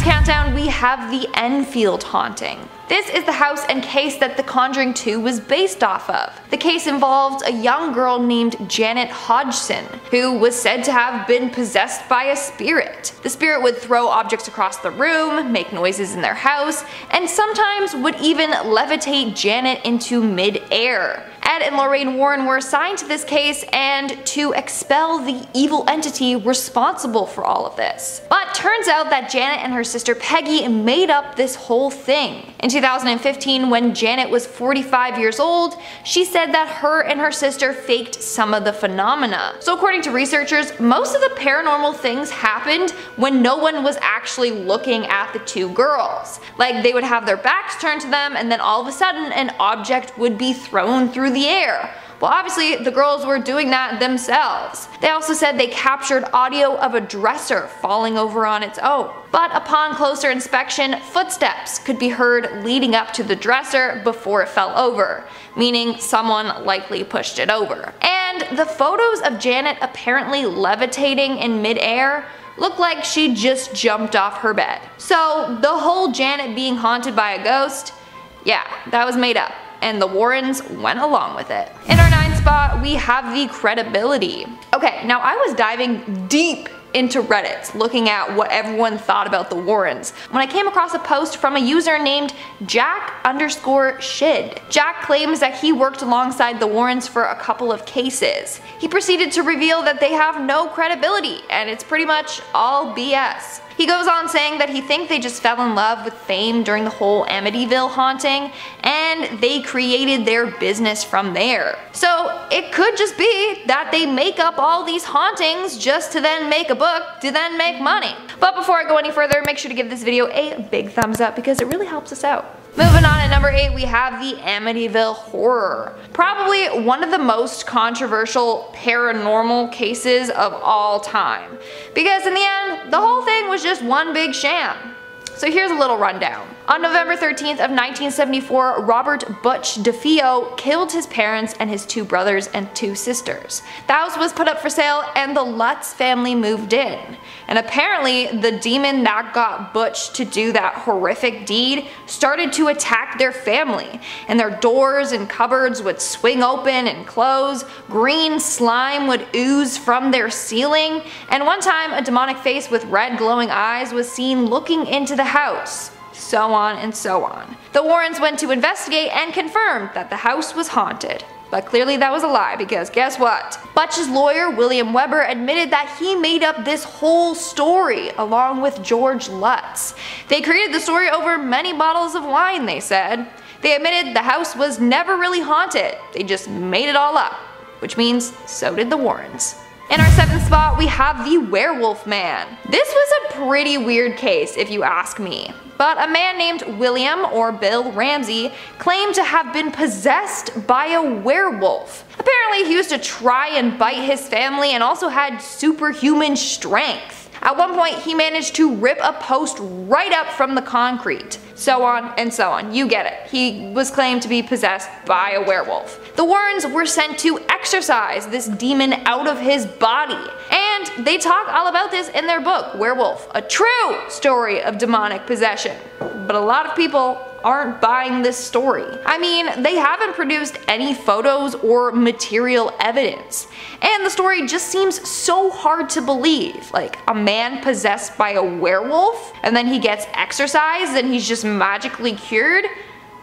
this countdown, we have the Enfield haunting. This is the house and case that The Conjuring 2 was based off of. The case involved a young girl named Janet Hodgson, who was said to have been possessed by a spirit. The spirit would throw objects across the room, make noises in their house, and sometimes would even levitate Janet into mid-air. Ed and Lorraine Warren were assigned to this case and to expel the evil entity responsible for all of this. But turns out that Janet and her sister Peggy made up this whole thing. In 2015, when Janet was 45 years old, she said that her and her sister faked some of the phenomena. So according to researchers, most of the paranormal things happened when no one was actually looking at the two girls. Like, they would have their backs turned to them and then all of a sudden an object would be thrown through the air. Well, obviously the girls were doing that themselves. They also said they captured audio of a dresser falling over on its own. But upon closer inspection, footsteps could be heard leading up to the dresser before it fell over, meaning someone likely pushed it over. And the photos of Janet apparently levitating in midair looked like she just jumped off her bed. So the whole Janet being haunted by a ghost, yeah, that was made up, and the Warrens went along with it. In our 9th spot, we have the credibility. Okay, now I was diving deep into Reddit looking at what everyone thought about the Warrens when I came across a post from a user named Jack_Shid. Jack claims that he worked alongside the Warrens for a couple of cases. He proceeded to reveal that they have no credibility and it's pretty much all BS. He goes on saying that he thinks they just fell in love with fame during the whole Amityville haunting and they created their business from there. So it could just be that they make up all these hauntings just to then make a book to then make money. But before I go any further, make sure to give this video a big thumbs up because it really helps us out. Moving on, at number 8 we have the Amityville Horror. Probably one of the most controversial paranormal cases of all time. Because in the end, the whole thing was just one big sham. So here's a little rundown. On November 13th of 1974, Robert Butch DeFeo killed his parents and his 2 brothers and 2 sisters. The house was put up for sale and the Lutz family moved in. And apparently the demon that got Butch to do that horrific deed started to attack their family, and their doors and cupboards would swing open and close, green slime would ooze from their ceiling, and one time a demonic face with red glowing eyes was seen looking into the house. So on and so on. The Warrens went to investigate and confirmed that the house was haunted. But clearly that was a lie because guess what? Butch's lawyer, William Weber, admitted that he made up this whole story along with George Lutz. They created the story over many bottles of wine, they said. They admitted the house was never really haunted, they just made it all up. Which means so did the Warrens. In our 7th spot, we have the Werewolf Man. This was a pretty weird case if you ask me. But a man named William, or Bill Ramsey, claimed to have been possessed by a werewolf. Apparently he used to try and bite his family and also had superhuman strength. At one point he managed to rip a post right up from the concrete. So on and so on, you get it. He was claimed to be possessed by a werewolf. The Warrens were sent to exorcise this demon out of his body. And they talk all about this in their book, Werewolf, a true story of demonic possession. But a lot of people aren't buying this story. I mean, they haven't produced any photos or material evidence. And the story just seems so hard to believe. Like, a man possessed by a werewolf and then he gets exorcised and he's just magically cured?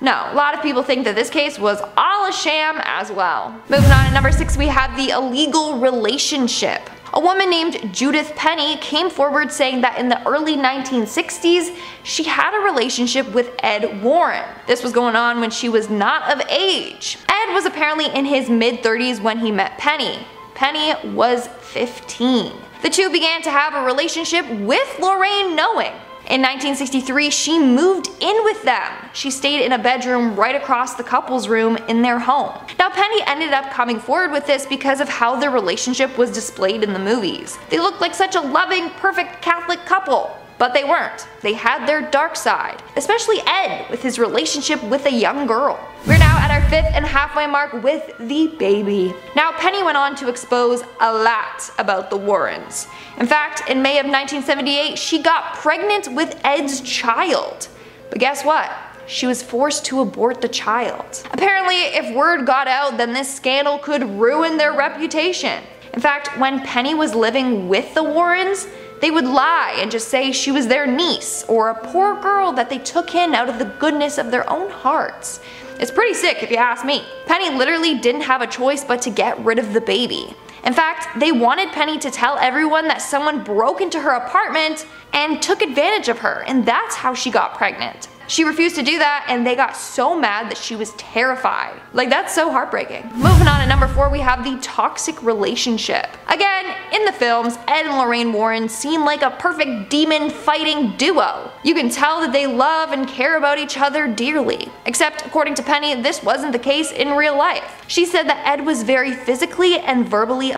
No, a lot of people think that this case was all a sham as well. Moving on, at number 6 we have the illegal relationship. A woman named Judith Penny came forward saying that in the early 1960s, she had a relationship with Ed Warren. This was going on when she was not of age. Ed was apparently in his mid-30s when he met Penny. Penny was 15. The two began to have a relationship with Lorraine knowing. In 1963, she moved in with them. She stayed in a bedroom right across the couple's room in their home. Now Penny ended up coming forward with this because of how their relationship was displayed in the movies. They looked like such a loving, perfect Catholic couple. But they weren't. They had their dark side, especially Ed with his relationship with a young girl. We're now at our 5th and halfway mark with the baby. Now Penny went on to expose a lot about the Warrens. In fact, in May of 1978, she got pregnant with Ed's child. But guess what? She was forced to abort the child. Apparently, if word got out, then this scandal could ruin their reputation. In fact, when Penny was living with the Warrens, they would lie and just say she was their niece or a poor girl that they took in out of the goodness of their own hearts. It's pretty sick if you ask me. Penny literally didn't have a choice but to get rid of the baby. In fact, they wanted Penny to tell everyone that someone broke into her apartment and took advantage of her, and that's how she got pregnant. She refused to do that, and they got so mad that she was terrified. Like, that's so heartbreaking. Moving on to number 4, we have the toxic relationship. Again, in the films, Ed and Lorraine Warren seem like a perfect demon fighting duo. You can tell that they love and care about each other dearly. Except, according to Penny, this wasn't the case in real life. She said that Ed was very physically and verbally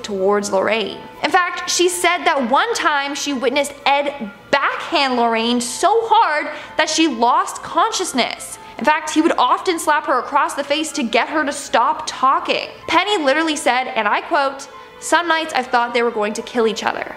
towards Lorraine. In fact, she said that one time she witnessed Ed backhand Lorraine so hard that she lost consciousness. In fact, he would often slap her across the face to get her to stop talking. Penny literally said, and I quote, "Some nights I've thought they were going to kill each other."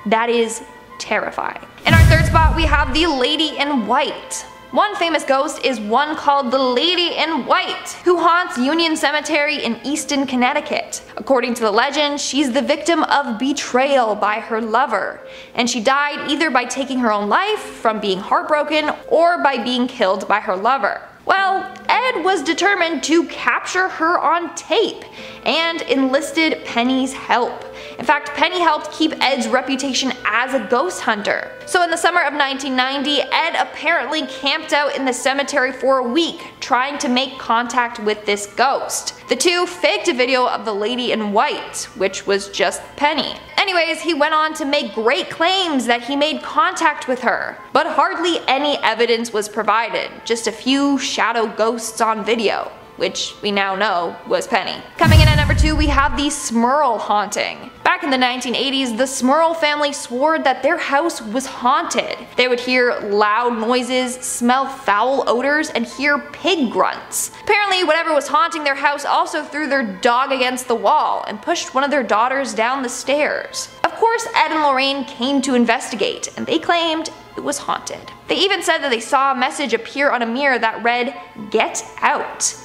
That is terrifying. In our 3rd spot, we have the Lady in White. One famous ghost is one called the Lady in White, who haunts Union Cemetery in Easton, Connecticut. According to the legend, she's the victim of betrayal by her lover, and she died either by taking her own life from being heartbroken or by being killed by her lover. Well, Ed was determined to capture her on tape and enlisted Penny's help. In fact, Penny helped keep Ed's reputation as a ghost hunter. So in the summer of 1990, Ed apparently camped out in the cemetery for a week trying to make contact with this ghost. The two faked a video of the Lady in White, which was just Penny. Anyways, he went on to make great claims that he made contact with her, but hardly any evidence was provided, just a few shadow ghosts on video, which we now know was Penny. Coming in at number 2, we have the Smurl haunting. Back in the 1980s, the Smurl family swore that their house was haunted. They would hear loud noises, smell foul odors, and hear pig grunts. Apparently, whatever was haunting their house also threw their dog against the wall and pushed one of their daughters down the stairs. Of course, Ed and Lorraine came to investigate, and they claimed it was haunted. They even said that they saw a message appear on a mirror that read, "Get out."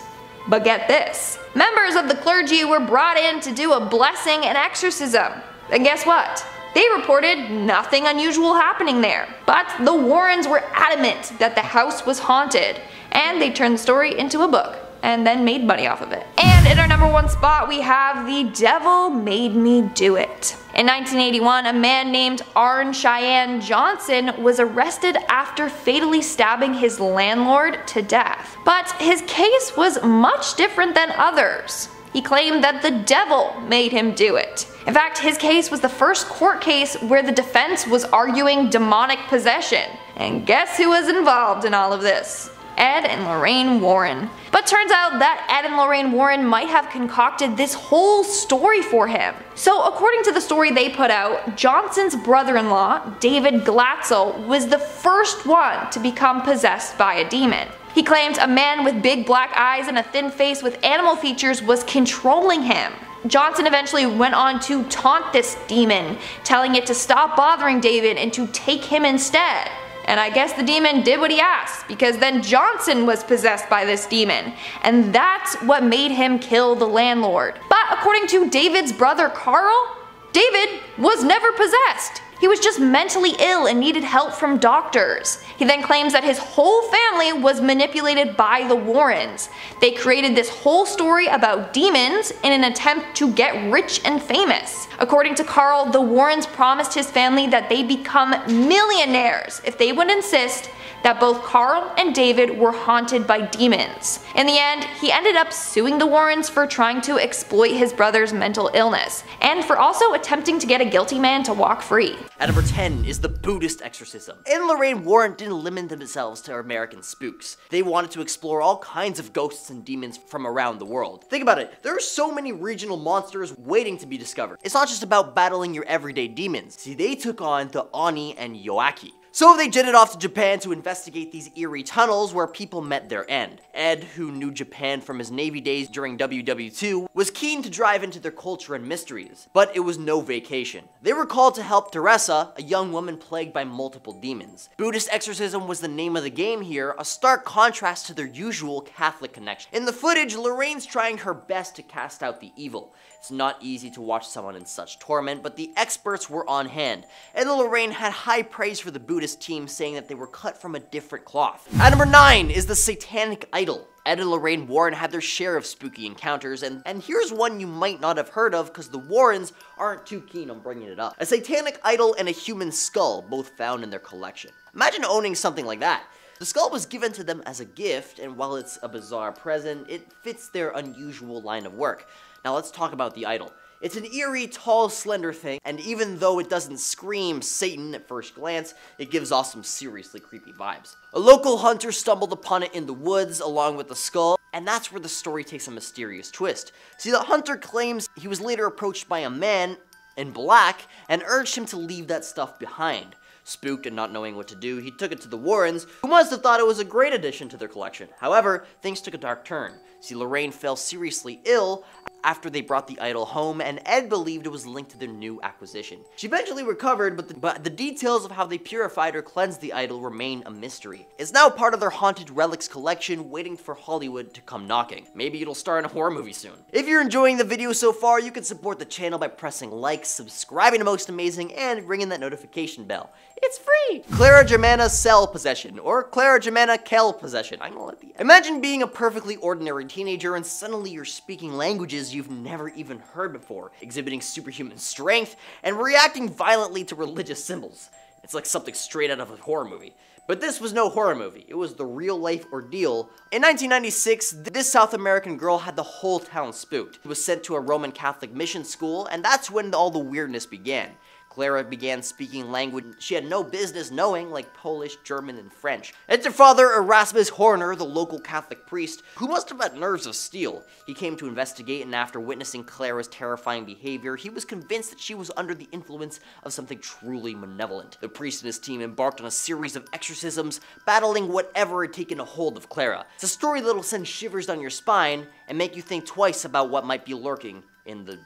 But get this, members of the clergy were brought in to do a blessing and exorcism. And guess what? They reported nothing unusual happening there. But the Warrens were adamant that the house was haunted, and they turned the story into a book and then made money off of it. And in our number 1 spot, we have The Devil Made Me Do It. In 1981, a man named Arn Cheyenne Johnson was arrested after fatally stabbing his landlord to death. But his case was much different than others. He claimed that the devil made him do it. In fact, his case was the first court case where the defense was arguing demonic possession. And guess who was involved in all of this? Ed and Lorraine Warren. But turns out that Ed and Lorraine Warren might have concocted this whole story for him. So according to the story they put out, Johnson's brother-in-law, David Glatzel, was the first one to become possessed by a demon. He claimed a man with big black eyes and a thin face with animal features was controlling him. Johnson eventually went on to taunt this demon, telling it to stop bothering David and to take him instead. And I guess the demon did what he asked, because then Johnson was possessed by this demon, and that's what made him kill the landlord. But according to David's brother Carl, David was never possessed. He was just mentally ill and needed help from doctors. He then claims that his whole family was manipulated by the Warrens. They created this whole story about demons in an attempt to get rich and famous. According to Carl, the Warrens promised his family that they'd become millionaires if they would insist that both Carl and David were haunted by demons. In the end, he ended up suing the Warrens for trying to exploit his brother's mental illness, and for also attempting to get a guilty man to walk free. At number 10 is the Buddhist exorcism. And Lorraine Warren didn't limit themselves to American spooks. They wanted to explore all kinds of ghosts and demons from around the world. Think about it, there are so many regional monsters waiting to be discovered. It's not just about battling your everyday demons. See, they took on the Oni and Yoaki. So they jetted off to Japan to investigate these eerie tunnels where people met their end. Ed, who knew Japan from his Navy days during WW2, was keen to dive into their culture and mysteries, but it was no vacation. They were called to help Teresa, a young woman plagued by multiple demons. Buddhist exorcism was the name of the game here, a stark contrast to their usual Catholic connection. In the footage, Lorraine's trying her best to cast out the evil. It's not easy to watch someone in such torment, but the experts were on hand, and Lorraine had high praise for the Buddhist team, saying that they were cut from a different cloth. At number 9 is the Satanic Idol. Ed and Lorraine Warren had their share of spooky encounters, and here's one you might not have heard of because the Warrens aren't too keen on bringing it up. A satanic idol and a human skull, both found in their collection. Imagine owning something like that. The skull was given to them as a gift, and while it's a bizarre present, it fits their unusual line of work. Now let's talk about the idol. It's an eerie, tall, slender thing, and even though it doesn't scream Satan at first glance, it gives off some seriously creepy vibes. A local hunter stumbled upon it in the woods along with the skull, and that's where the story takes a mysterious twist. See, the hunter claims he was later approached by a man in black and urged him to leave that stuff behind. Spooked and not knowing what to do, he took it to the Warrens, who must have thought it was a great addition to their collection. However, things took a dark turn. See, Lorraine fell seriously ill after they brought the idol home, and Ed believed it was linked to their new acquisition. She eventually recovered, but the details of how they purified or cleansed the idol remain a mystery. It's now part of their haunted relics collection, waiting for Hollywood to come knocking. Maybe it'll star in a horror movie soon. If you're enjoying the video so far, you can support the channel by pressing like, subscribing to Most Amazing, and ringing that notification bell. It's free! Clairvoyant cell possession, or clairvoyant Kel possession. I'm gonna let the... Imagine being a perfectly ordinary teenager and suddenly you're speaking languages you've never even heard before, exhibiting superhuman strength, and reacting violently to religious symbols. It's like something straight out of a horror movie. But this was no horror movie, it was the real-life ordeal. In 1996, this South American girl had the whole town spooked. She was sent to a Roman Catholic mission school, and that's when all the weirdness began. Clara began speaking language she had no business knowing, like Polish, German, and French. Enter Father Erasmus Horner, the local Catholic priest, who must have had nerves of steel. He came to investigate, and after witnessing Clara's terrifying behavior, he was convinced that she was under the influence of something truly malevolent. The priest and his team embarked on a series of exorcisms, battling whatever had taken a hold of Clara. It's a story that'll send shivers down your spine and make you think twice about what might be lurking in the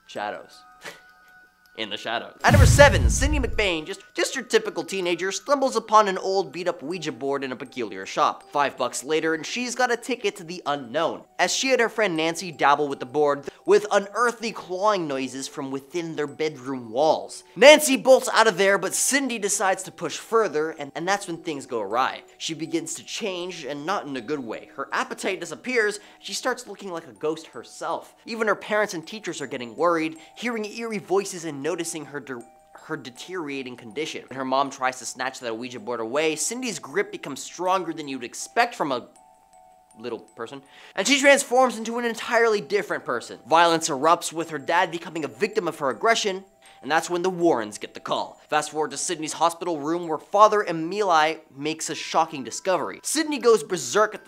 shadows. In the shadows. At number 7, Cindy McBain, just your typical teenager, stumbles upon an old beat-up Ouija board in a peculiar shop. $5 later, and she's got a ticket to the unknown. As she and her friend Nancy dabble with the board, with unearthly clawing noises from within their bedroom walls. Nancy bolts out of there, but Cindy decides to push further, and that's when things go awry. She begins to change, and not in a good way. Her appetite disappears, she starts looking like a ghost herself. Even her parents and teachers are getting worried, hearing eerie voices and noticing her deteriorating condition. When her mom tries to snatch that Ouija board away, Cindy's grip becomes stronger than you'd expect from a little person, and she transforms into an entirely different person. Violence erupts, with her dad becoming a victim of her aggression, and that's when the Warrens get the call. Fast forward to Sydney's hospital room, where Father Emili makes a shocking discovery. Sydney goes berserk at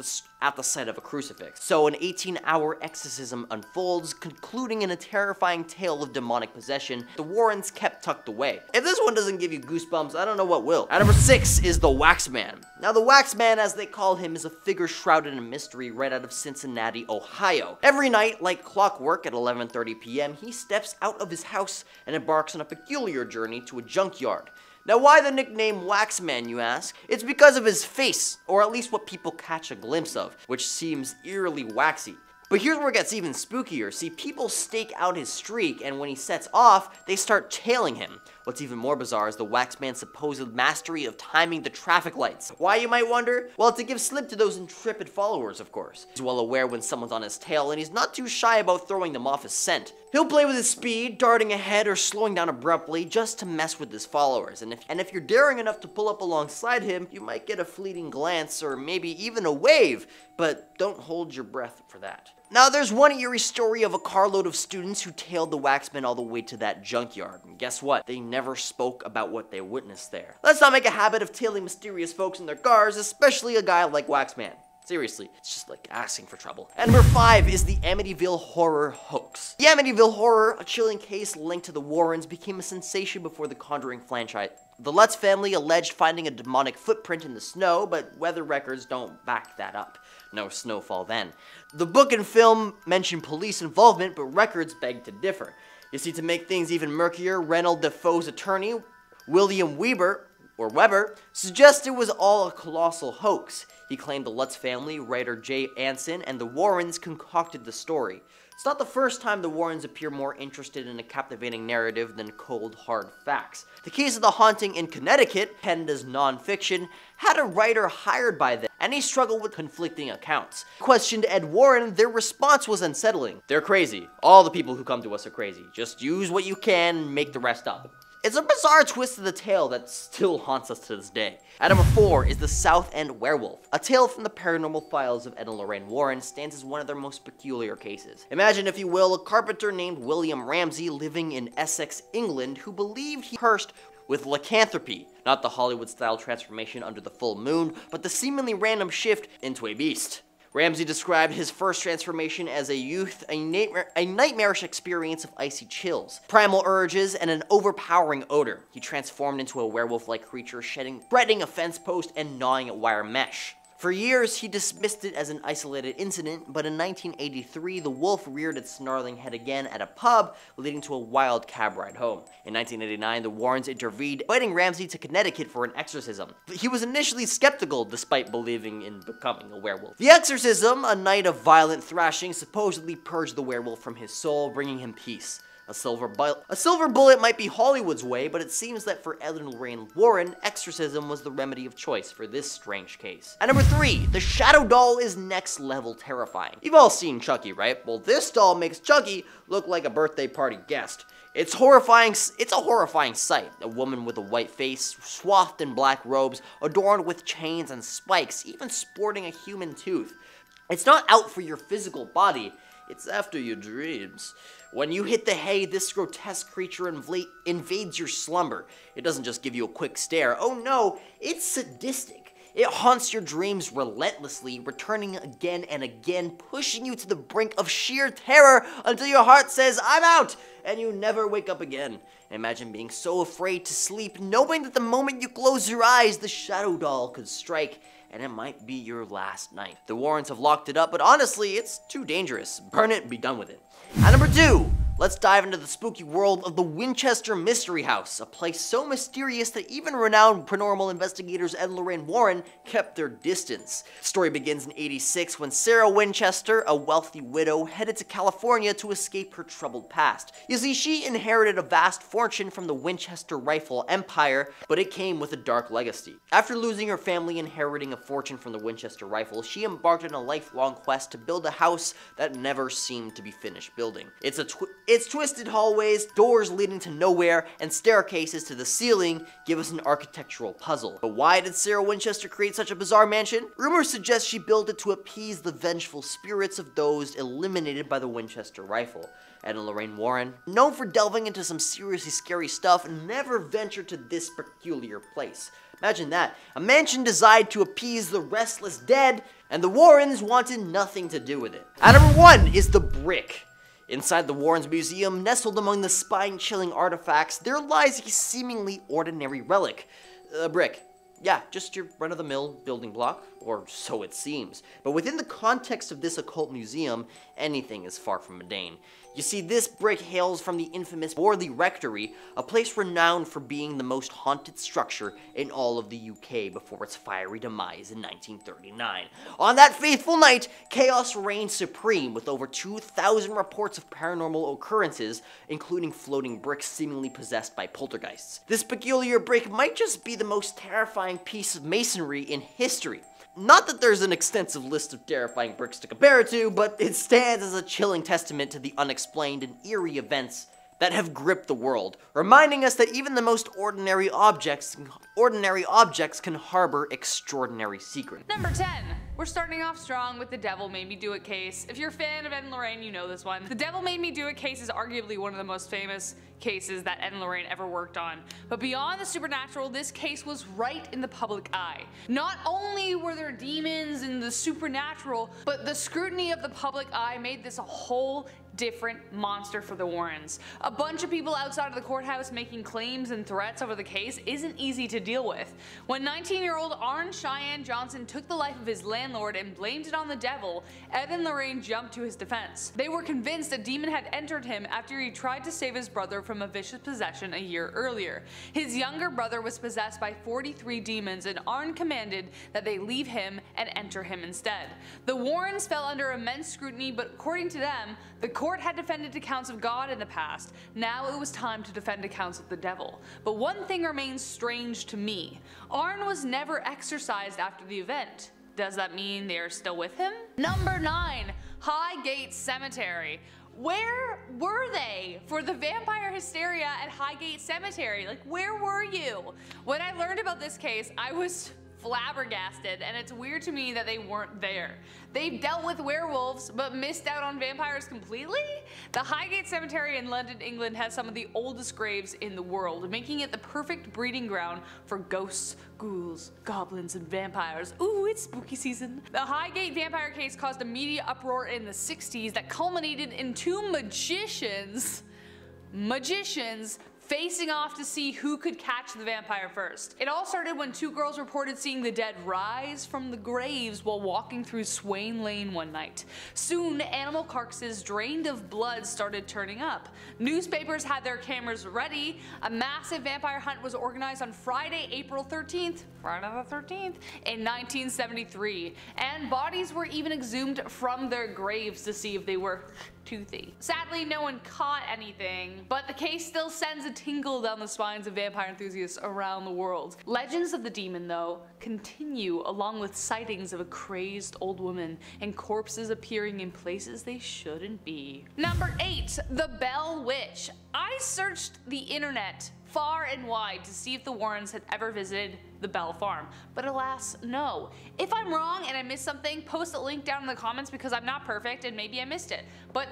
the sight of a crucifix. So an 18-hour exorcism unfolds, concluding in a terrifying tale of demonic possession the Warrens kept tucked away. If this one doesn't give you goosebumps, I don't know what will. At number 6 is the Wax Man. Now the Wax Man, as they call him, is a figure shrouded in mystery right out of Cincinnati, Ohio. Every night, like clockwork at 11:30 p.m., he steps out of his house and embarks on a peculiar journey to a junkyard. Now why the nickname Waxman, you ask? It's because of his face, or at least what people catch a glimpse of, which seems eerily waxy. But here's where it gets even spookier. See, people stake out his streak, and when he sets off, they start tailing him. What's even more bizarre is the Waxman's supposed mastery of timing the traffic lights. Why, you might wonder? Well, to give slip to those intrepid followers, of course. He's well aware when someone's on his tail, and he's not too shy about throwing them off his scent. He'll play with his speed, darting ahead or slowing down abruptly just to mess with his followers, and if you're daring enough to pull up alongside him, you might get a fleeting glance or maybe even a wave, but don't hold your breath for that. Now, there's one eerie story of a carload of students who tailed the Waxman all the way to that junkyard, and guess what? They never spoke about what they witnessed there. Let's not make a habit of tailing mysterious folks in their cars, especially a guy like Waxman. Seriously, it's just like asking for trouble. And number 5 is the Amityville Horror hoax. The Amityville Horror, a chilling case linked to the Warrens, became a sensation before the Conjuring franchise. The Lutz family alleged finding a demonic footprint in the snow, but weather records don't back that up. No snowfall then. The book and film mention police involvement, but records beg to differ. You see, to make things even murkier, Reynold Defoe's attorney, William Weber, suggested it was all a colossal hoax. He claimed the Lutz family, writer Jay Anson, and the Warrens concocted the story. It's not the first time the Warrens appear more interested in a captivating narrative than cold, hard facts. The case of the haunting in Connecticut, penned as non-fiction, had a writer hired by them, and he struggled with conflicting accounts. Questioned Ed Warren, their response was unsettling. They're crazy. All the people who come to us are crazy. Just use what you can and make the rest up. It's a bizarre twist of the tale that still haunts us to this day. At number 4 is the South End Werewolf. A tale from the paranormal files of Ed and Lorraine Warren stands as one of their most peculiar cases. Imagine, if you will, a carpenter named William Ramsey living in Essex, England, who believed he cursed with lycanthropy. Not the Hollywood-style transformation under the full moon, but the seemingly random shift into a beast. Ramsey described his first transformation as a youth, a nightmarish experience of icy chills, primal urges, and an overpowering odor. He transformed into a werewolf-like creature, threatening a fence post and gnawing at wire mesh. For years, he dismissed it as an isolated incident, but in 1983, the wolf reared its snarling head again at a pub, leading to a wild cab ride home. In 1989, the Warrens intervened, inviting Ramsey to Connecticut for an exorcism. He was initially skeptical, despite believing in becoming a werewolf. The exorcism, a night of violent thrashing, supposedly purged the werewolf from his soul, bringing him peace. A silver bullet might be Hollywood's way, but it seems that for Ed and Lorraine Warren, exorcism was the remedy of choice for this strange case. At number 3, the Shadow Doll is next level terrifying. You've all seen Chucky, right? Well, this doll makes Chucky look like a birthday party guest. It's a horrifying sight. A woman with a white face, swathed in black robes, adorned with chains and spikes, even sporting a human tooth. It's not out for your physical body, it's after your dreams. When you hit the hay, this grotesque creature invades your slumber. It doesn't just give you a quick stare. Oh no, it's sadistic. It haunts your dreams relentlessly, returning again and again, pushing you to the brink of sheer terror until your heart says, "I'm out!" and you never wake up again. Imagine being so afraid to sleep, knowing that the moment you close your eyes, the Shadow Doll could strike, and it might be your last night. The Warrens have locked it up, but honestly, it's too dangerous. Burn it and be done with it. At number 2, let's dive into the spooky world of the Winchester Mystery House, a place so mysterious that even renowned paranormal investigators Ed and Lorraine Warren kept their distance. The story begins in '86 when Sarah Winchester, a wealthy widow, headed to California to escape her troubled past. You see, she inherited a vast fortune from the Winchester rifle empire, but it came with a dark legacy. After losing her family inheriting a fortune from the Winchester rifle, she embarked on a lifelong quest to build a house that never seemed to be finished building. Its twisted hallways, doors leading to nowhere, and staircases to the ceiling give us an architectural puzzle. But why did Sarah Winchester create such a bizarre mansion? Rumors suggest she built it to appease the vengeful spirits of those eliminated by the Winchester rifle. Ed and Lorraine Warren, known for delving into some seriously scary stuff, never ventured to this peculiar place. Imagine that. A mansion designed to appease the restless dead, and the Warrens wanted nothing to do with it. At number 1 is the Brick. Inside the Warrens Museum, nestled among the spine-chilling artifacts, there lies a seemingly ordinary relic. A brick. Yeah, just your run-of-the-mill building block, or so it seems. But within the context of this occult museum, anything is far from mundane. You see, this brick hails from the infamous Borley Rectory, a place renowned for being the most haunted structure in all of the UK before its fiery demise in 1939. On that fateful night, chaos reigned supreme, with over 2,000 reports of paranormal occurrences, including floating bricks seemingly possessed by poltergeists. This peculiar brick might just be the most terrifying piece of masonry in history. Not that there's an extensive list of terrifying bricks to compare it to, but it stands as a chilling testament to the unexplained and eerie events that have gripped the world, reminding us that even the most ordinary objects can harbor extraordinary secrets. Number 10. We're starting off strong with the Devil Made Me Do It case. If you're a fan of Ed and Lorraine, you know this one. The Devil Made Me Do It case is arguably one of the most famous cases that Ed and Lorraine ever worked on. But beyond the supernatural, this case was right in the public eye. Not only were there demons and the supernatural, but the scrutiny of the public eye made this a whole different monster for the Warrens. A bunch of people outside of the courthouse making claims and threats over the case isn't easy to deal with. When 19-year-old Arn Cheyenne Johnson took the life of his landlord and blamed it on the devil, Ed and Lorraine jumped to his defense. They were convinced a demon had entered him after he tried to save his brother from a vicious possession a year earlier. His younger brother was possessed by 43 demons, and Arn commanded that they leave him and enter him instead. The Warrens fell under immense scrutiny, but according to them, the court had defended accounts of God in the past. Now it was time to defend accounts of the devil. But one thing remains strange to me. Arn was never exorcised after the event. Does that mean they are still with him? Number 9. Highgate Cemetery. Where were they for the vampire hysteria at Highgate Cemetery? Like, where were you? When I learned about this case, I was flabbergasted, and it's weird to me that they weren't there. They've dealt with werewolves, but missed out on vampires completely? The Highgate Cemetery in London, England has some of the oldest graves in the world, making it the perfect breeding ground for ghosts, ghouls, goblins, and vampires. Ooh, it's spooky season. The Highgate vampire case caused a media uproar in the 60s that culminated in two magicians facing off to see who could catch the vampire first. It all started when two girls reported seeing the dead rise from the graves while walking through Swain Lane one night. Soon, animal carcasses drained of blood started turning up. Newspapers had their cameras ready. A massive vampire hunt was organized on Friday, April 13th, Friday the 13th, in 1973, and bodies were even exhumed from their graves to see if they were toothy. Sadly, no one caught anything, but the case still sends a tingle down the spines of vampire enthusiasts around the world. Legends of the demon, though, continue, along with sightings of a crazed old woman and corpses appearing in places they shouldn't be. Number 8. The Bell Witch. I searched the internet far and wide to see if the Warrens had ever visited the Bell Farm, but alas, no. If I'm wrong and I missed something, post a link down in the comments because I'm not perfect and maybe I missed it. But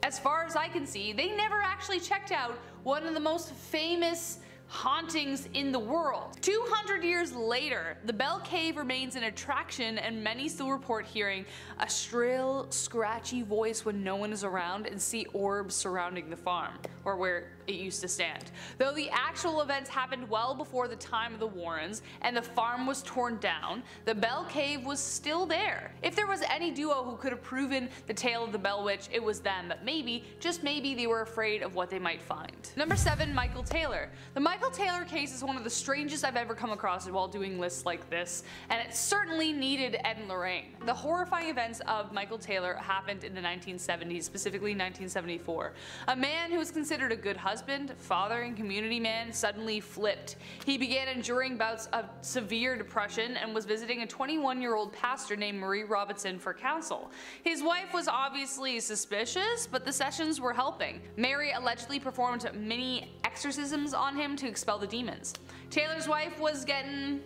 as far as I can see, they never actually checked out one of the most famous hauntings in the world. 200 years later, the Bell Cave remains an attraction, and many still report hearing a shrill, scratchy voice when no one is around and see orbs surrounding the farm, or where it used to stand. Though the actual events happened well before the time of the Warrens and the farm was torn down, the Bell Cave was still there. If there was any duo who could have proven the tale of the Bell Witch, it was them, but maybe, just maybe, they were afraid of what they might find. Number 7. Michael Taylor. The Michael Taylor case is one of the strangest I've ever come across while doing lists like this, and it certainly needed Ed and Lorraine. The horrifying events of Michael Taylor happened in the 1970s, specifically 1974. A man who was considered a good husband, father, and community man suddenly flipped. He began enduring bouts of severe depression and was visiting a 21-year-old pastor named Marie Robinson for counsel. His wife was obviously suspicious, but the sessions were helping. Mary allegedly performed many exorcisms on him to expel the demons. Taylor's wife was getting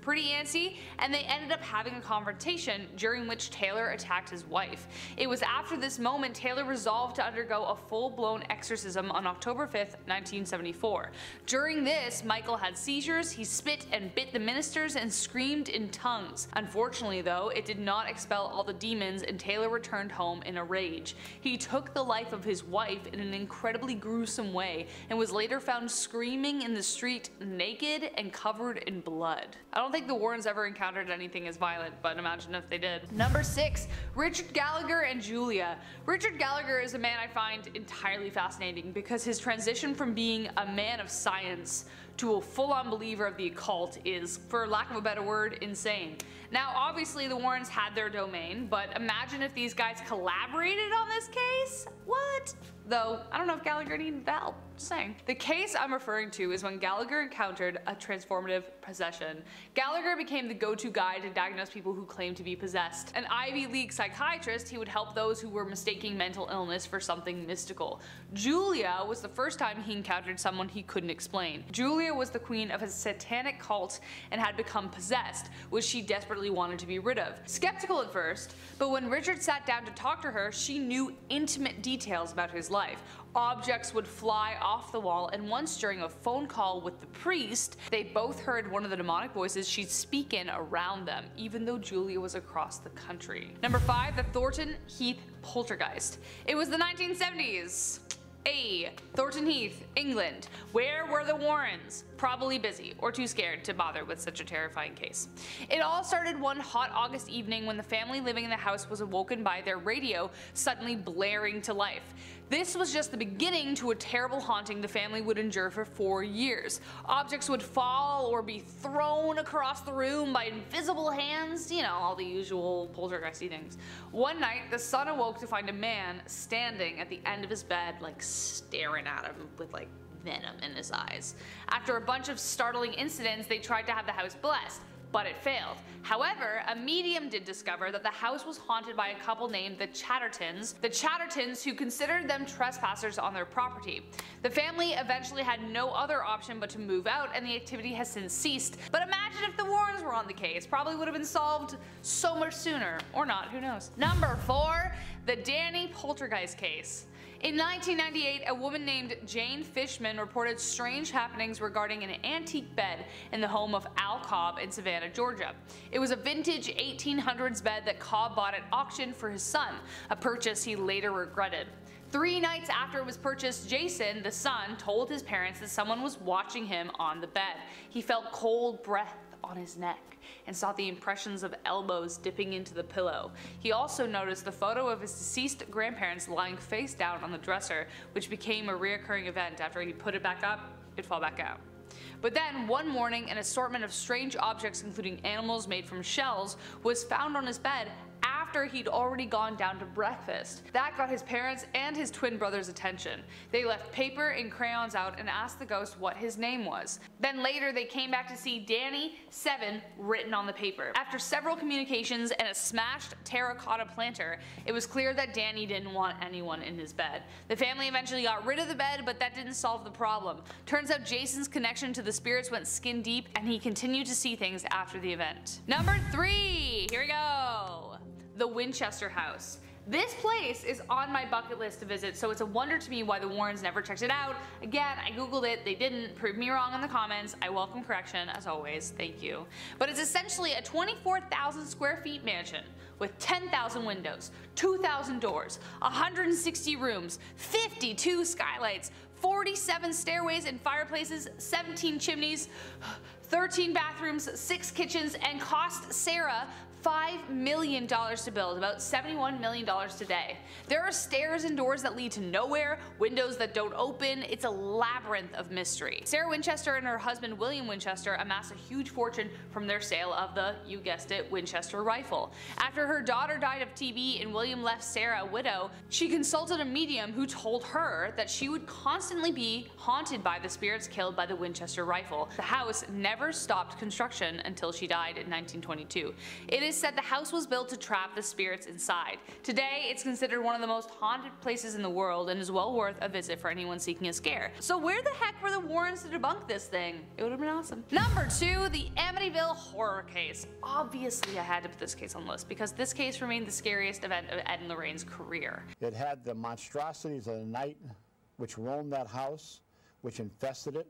pretty antsy, and they ended up having a confrontation during which Taylor attacked his wife. It was after this moment Taylor resolved to undergo a full-blown exorcism on October 5th, 1974. During this, Michael had seizures, he spit and bit the ministers, and screamed in tongues. Unfortunately though, it did not expel all the demons, and Taylor returned home in a rage. He took the life of his wife in an incredibly gruesome way, and was later found screaming in the street, naked and covered in blood. I don't think the Warrens ever encountered anything as violent, but imagine if they did. Number 6. Richard Gallagher and Julia. Richard Gallagher is a man I find entirely fascinating because his transition from being a man of science to a full-on believer of the occult is, for lack of a better word, insane. Now obviously the Warrens had their domain, but imagine if these guys collaborated on this case? What? Though, I don't know if Gallagher needed help. Just saying. The case I'm referring to is when Gallagher encountered a transformative possession. Gallagher became the go-to guy to diagnose people who claimed to be possessed. An Ivy League psychiatrist, he would help those who were mistaking mental illness for something mystical. Julia was the first time he encountered someone he couldn't explain. Julia was the queen of a satanic cult and had become possessed, which she desperately wanted to be rid of. Skeptical at first, but when Richard sat down to talk to her, she knew intimate details about his life. Objects would fly off the wall, and once during a phone call with the priest, they both heard one of the demonic voices she'd speak in around them, even though Julia was across the country. Number 5. The Thornton Heath Poltergeist. It was the 1970s. Thornton Heath, England. Where were the Warrens? Probably busy, or too scared to bother with such a terrifying case. It all started one hot August evening when the family living in the house was awoken by their radio suddenly blaring to life. This was just the beginning to a terrible haunting the family would endure for 4 years. Objects would fall or be thrown across the room by invisible hands, you know, all the usual poltergeisty things. One night, the son awoke to find a man standing at the end of his bed, like staring at him with like venom in his eyes. After a bunch of startling incidents, they tried to have the house blessed, but it failed. However, a medium did discover that the house was haunted by a couple named the Chattertons who considered them trespassers on their property. The family eventually had no other option but to move out, and the activity has since ceased. But imagine if the Warrens were on the case, probably would have been solved so much sooner. Or not, who knows. Number 4. The Danny Poltergeist Case. In 1998, a woman named Jane Fishman reported strange happenings regarding an antique bed in the home of Al Cobb in Savannah, Georgia. It was a vintage 1800s bed that Cobb bought at auction for his son, a purchase he later regretted. 3 nights after it was purchased, Jason, the son, told his parents that someone was watching him on the bed. He felt cold breath on his neck and saw the impressions of elbows dipping into the pillow. He also noticed the photo of his deceased grandparents lying face down on the dresser, which became a reoccurring event. After he put it back up, it'd fall back out. But then, one morning, an assortment of strange objects including animals made from shells was found on his bed after he'd already gone down to breakfast. That got his parents and his twin brother's attention. They left paper and crayons out and asked the ghost what his name was. Then later they came back to see Danny 7 written on the paper. After several communications and a smashed terracotta planter, it was clear that Danny didn't want anyone in his bed. The family eventually got rid of the bed, but that didn't solve the problem. Turns out Jason's connection to the spirits went skin deep, and he continued to see things after the event. Number 3, here we go. The Winchester House. This place is on my bucket list to visit, so it's a wonder to me why the Warrens never checked it out. Again, I googled it, they didn't. Prove me wrong in the comments. I welcome correction, as always, thank you. But it's essentially a 24,000 square feet mansion with 10,000 windows, 2,000 doors, 160 rooms, 52 skylights, 47 stairways and fireplaces, 17 chimneys, 13 bathrooms, 6 kitchens, and cost Sarah $5 million to build, about $71 million today. There are stairs and doors that lead to nowhere, windows that don't open. It's a labyrinth of mystery. Sarah Winchester and her husband William Winchester amassed a huge fortune from their sale of the, you guessed it, Winchester rifle. After her daughter died of TB and William left Sarah a widow, she consulted a medium who told her that she would constantly be haunted by the spirits killed by the Winchester rifle. The house never never stopped construction until she died in 1922. It is said the house was built to trap the spirits inside. Today, it's considered one of the most haunted places in the world and is well worth a visit for anyone seeking a scare. So where the heck were the Warrens to debunk this thing? It would have been awesome. Number 2, the Amityville horror case. Obviously, I had to put this case on the list because this case remained the scariest event of Ed and Lorraine's career. It had the monstrosities of the night which roamed that house, which infested it,